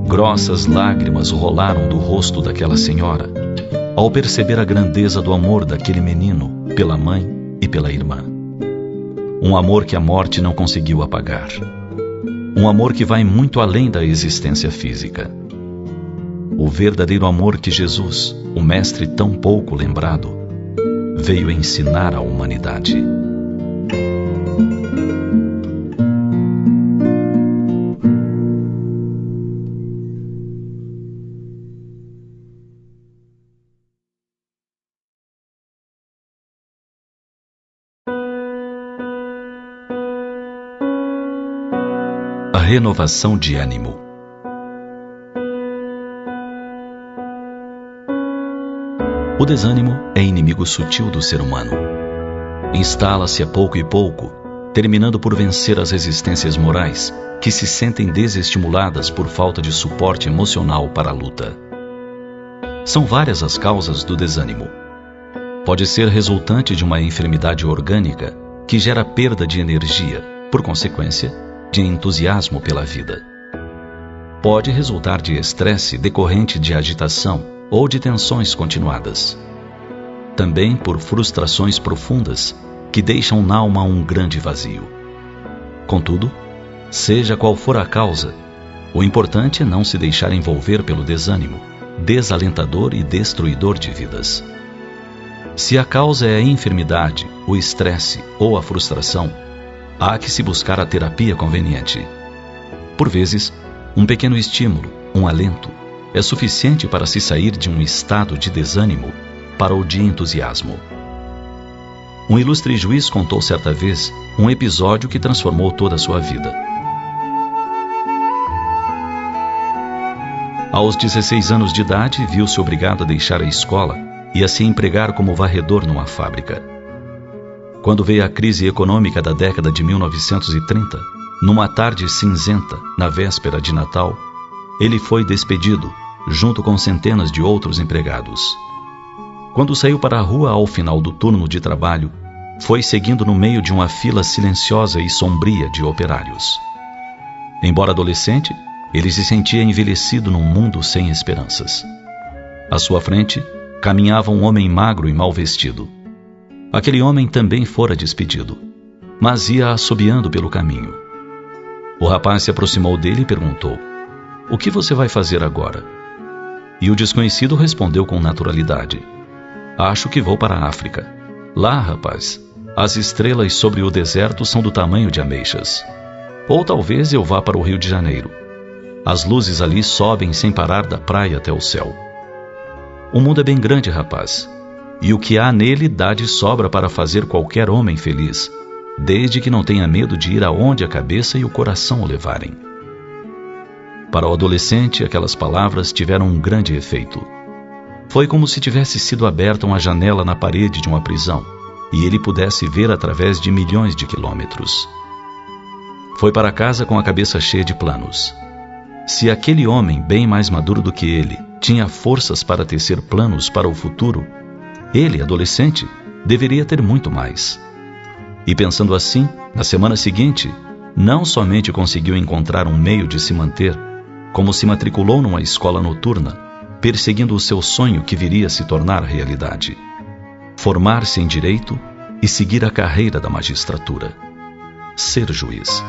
Grossas lágrimas rolaram do rosto daquela senhora ao perceber a grandeza do amor daquele menino pela mãe e pela irmã. Um amor que a morte não conseguiu apagar. Um amor que vai muito além da existência física. o verdadeiro amor que Jesus, o Mestre tão pouco lembrado, veio ensinar à humanidade. A renovação de ânimo. O desânimo é inimigo sutil do ser humano. Instala-se a pouco e pouco, terminando por vencer as resistências morais que se sentem desestimuladas por falta de suporte emocional para a luta. São várias as causas do desânimo. Pode ser resultante de uma enfermidade orgânica que gera perda de energia, por consequência, de entusiasmo pela vida. Pode resultar de estresse decorrente de agitação ou de tensões continuadas. Também por frustrações profundas que deixam na alma um grande vazio. Contudo, seja qual for a causa, o importante é não se deixar envolver pelo desânimo, desalentador e destruidor de vidas. Se a causa é a enfermidade, o estresse ou a frustração, há que se buscar a terapia conveniente. Por vezes, um pequeno estímulo, um alento, é suficiente para se sair de um estado de desânimo para o de entusiasmo. Um ilustre juiz contou certa vez um episódio que transformou toda a sua vida. Aos 16 anos de idade, viu-se obrigado a deixar a escola e a se empregar como varredor numa fábrica. Quando veio a crise econômica da década de 1930, numa tarde cinzenta, na véspera de Natal, ele foi despedido, junto com centenas de outros empregados. Quando saiu para a rua ao final do turno de trabalho, foi seguindo no meio de uma fila silenciosa e sombria de operários. Embora adolescente, ele se sentia envelhecido num mundo sem esperanças. À sua frente, caminhava um homem magro e mal vestido. Aquele homem também fora despedido, mas ia assobiando pelo caminho. O rapaz se aproximou dele e perguntou: "O que você vai fazer agora?" E o desconhecido respondeu com naturalidade: "Acho que vou para a África. Lá, rapaz, as estrelas sobre o deserto são do tamanho de ameixas. Ou talvez eu vá para o Rio de Janeiro. As luzes ali sobem sem parar da praia até o céu. O mundo é bem grande, rapaz, e o que há nele dá de sobra para fazer qualquer homem feliz, desde que não tenha medo de ir aonde a cabeça e o coração o levarem." Para o adolescente, aquelas palavras tiveram um grande efeito. Foi como se tivesse sido aberta uma janela na parede de uma prisão e ele pudesse ver através de milhões de quilômetros. Foi para casa com a cabeça cheia de planos. Se aquele homem, bem mais maduro do que ele, tinha forças para tecer planos para o futuro, ele, adolescente, deveria ter muito mais. E pensando assim, na semana seguinte, não somente conseguiu encontrar um meio de se manter, como se matriculou numa escola noturna, perseguindo o seu sonho que viria a se tornar realidade: formar-se em direito e seguir a carreira da magistratura, ser juiz.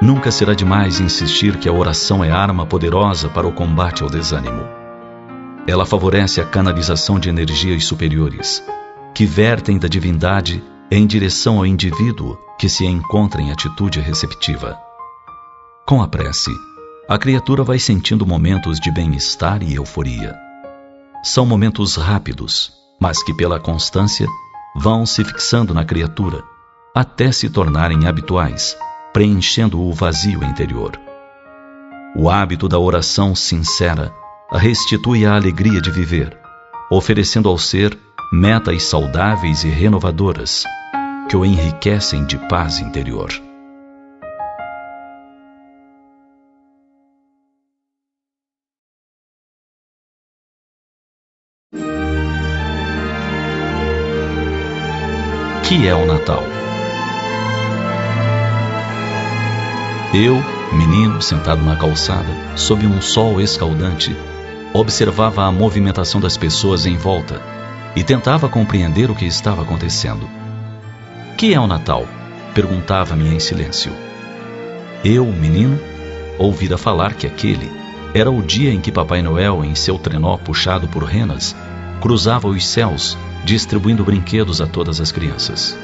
Nunca será demais insistir que a oração é arma poderosa para o combate ao desânimo. Ela favorece a canalização de energias superiores, que vertem da divindade em direção ao indivíduo que se encontra em atitude receptiva. Com a prece, a criatura vai sentindo momentos de bem-estar e euforia. São momentos rápidos, mas que pela constância vão se fixando na criatura, até se tornarem habituais, preenchendo o vazio interior. O hábito da oração sincera restitui a alegria de viver, oferecendo ao ser metas saudáveis e renovadoras, que o enriquecem de paz interior. Que é o Natal? Eu, menino, sentado na calçada, sob um sol escaldante, observava a movimentação das pessoas em volta e tentava compreender o que estava acontecendo. Que é o Natal? Perguntava-me em silêncio. Eu, menino, ouvira falar que aquele era o dia em que Papai Noel, em seu trenó puxado por renas, cruzava os céus, distribuindo brinquedos a todas as crianças.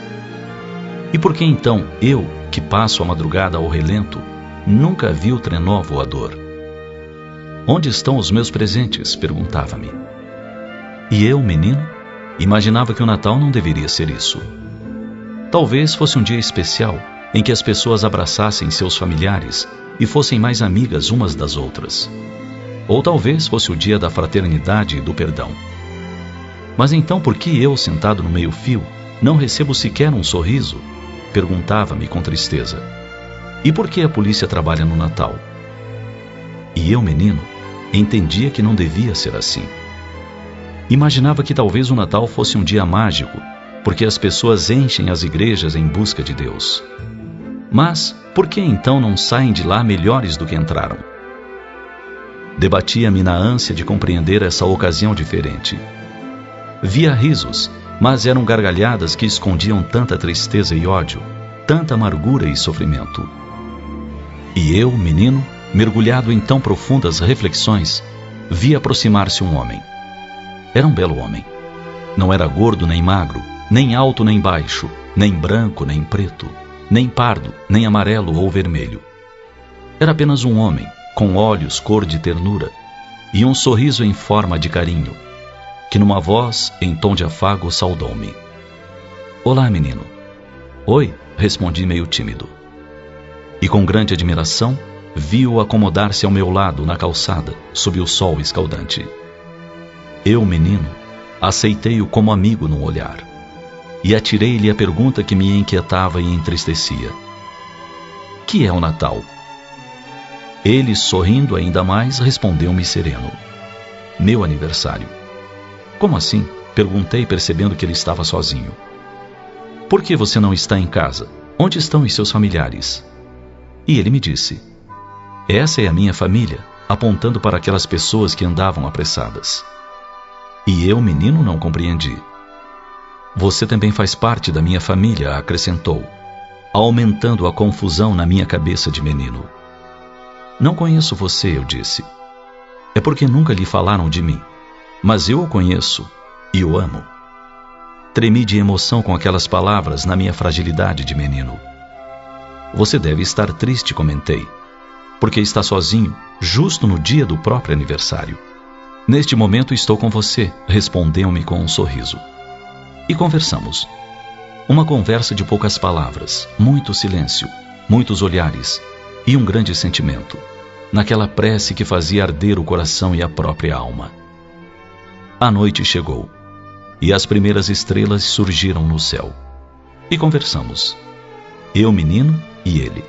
E por que então eu, que passo a madrugada ao relento, nunca vi o trenó voador? Onde estão os meus presentes? Perguntava-me. E eu, menino, imaginava que o Natal não deveria ser isso. Talvez fosse um dia especial em que as pessoas abraçassem seus familiares e fossem mais amigas umas das outras. Ou talvez fosse o dia da fraternidade e do perdão. Mas então por que eu, sentado no meio-fio, não recebo sequer um sorriso? Perguntava-me com tristeza. E por que a polícia trabalha no Natal? E eu, menino, entendia que não devia ser assim. Imaginava que talvez o Natal fosse um dia mágico, porque as pessoas enchem as igrejas em busca de Deus. Mas por que então não saem de lá melhores do que entraram? Debatia-me na ânsia de compreender essa ocasião diferente. Via risos, mas eram gargalhadas que escondiam tanta tristeza e ódio, tanta amargura e sofrimento. E eu, menino, mergulhado em tão profundas reflexões, vi aproximar-se um homem. Era um belo homem. Não era gordo nem magro, nem alto nem baixo, nem branco nem preto, nem pardo, nem amarelo ou vermelho. Era apenas um homem, com olhos cor de ternura e um sorriso em forma de carinho, que numa voz em tom de afago saudou-me. Olá, menino. Oi, respondi meio tímido. E com grande admiração, vi-o acomodar-se ao meu lado na calçada, sob o sol escaldante. Eu, menino, aceitei-o como amigo num olhar, e atirei-lhe a pergunta que me inquietava e entristecia. Que é o Natal? Ele, sorrindo ainda mais, respondeu-me sereno. Meu aniversário. Como assim? Perguntei, percebendo que ele estava sozinho. Por que você não está em casa? Onde estão os seus familiares? E ele me disse: essa é a minha família, apontando para aquelas pessoas que andavam apressadas. E eu, menino, não compreendi. Você também faz parte da minha família, acrescentou, aumentando a confusão na minha cabeça de menino. Não conheço você, eu disse. É porque nunca lhe falaram de mim, mas eu o conheço e o amo. Tremi de emoção com aquelas palavras na minha fragilidade de menino. Você deve estar triste, comentei, porque está sozinho, justo no dia do próprio aniversário. Neste momento estou com você, respondeu-me com um sorriso. E conversamos. Uma conversa de poucas palavras, muito silêncio, muitos olhares e um grande sentimento, naquela prece que fazia arder o coração e a própria alma. A noite chegou, e as primeiras estrelas surgiram no céu. E conversamos. Eu, menino, e ele.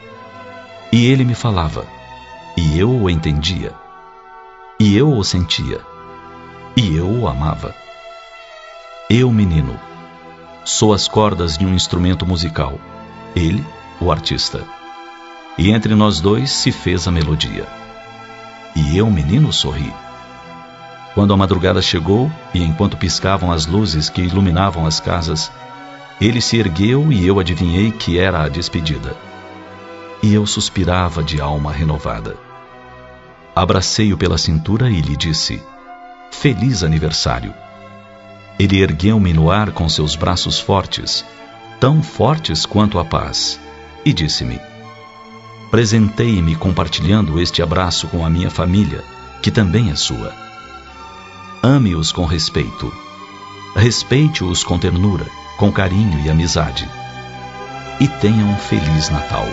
E ele me falava, e eu o entendia. E eu o sentia, e eu o amava. Eu, menino, sou as cordas de um instrumento musical, ele, o artista. E entre nós dois se fez a melodia. E eu, menino, sorri. Quando a madrugada chegou, e enquanto piscavam as luzes que iluminavam as casas, ele se ergueu e eu adivinhei que era a despedida. E eu suspirava de alma renovada. Abracei-o pela cintura e lhe disse: Feliz aniversário. Ele ergueu-me no ar com seus braços fortes, tão fortes quanto a paz, e disse-me: Presentei-me compartilhando este abraço com a minha família, que também é sua. Ame-os com respeito. Respeite-os com ternura, com carinho e amizade. E tenha um Feliz Natal.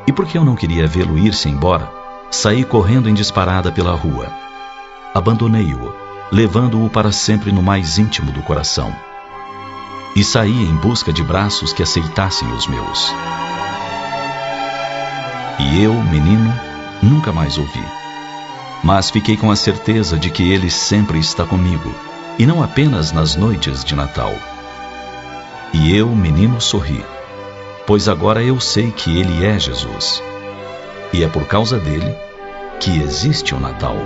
E porque eu não queria vê-lo ir-se embora, saí correndo em disparada pela rua. Abandonei-o, levando-o para sempre no mais íntimo do coração. E saí em busca de braços que aceitassem os meus. E eu, menino, nunca mais o vi. Mas fiquei com a certeza de que ele sempre está comigo, e não apenas nas noites de Natal. E eu, menino, sorri, pois agora eu sei que ele é Jesus. E é por causa dele que existe o Natal.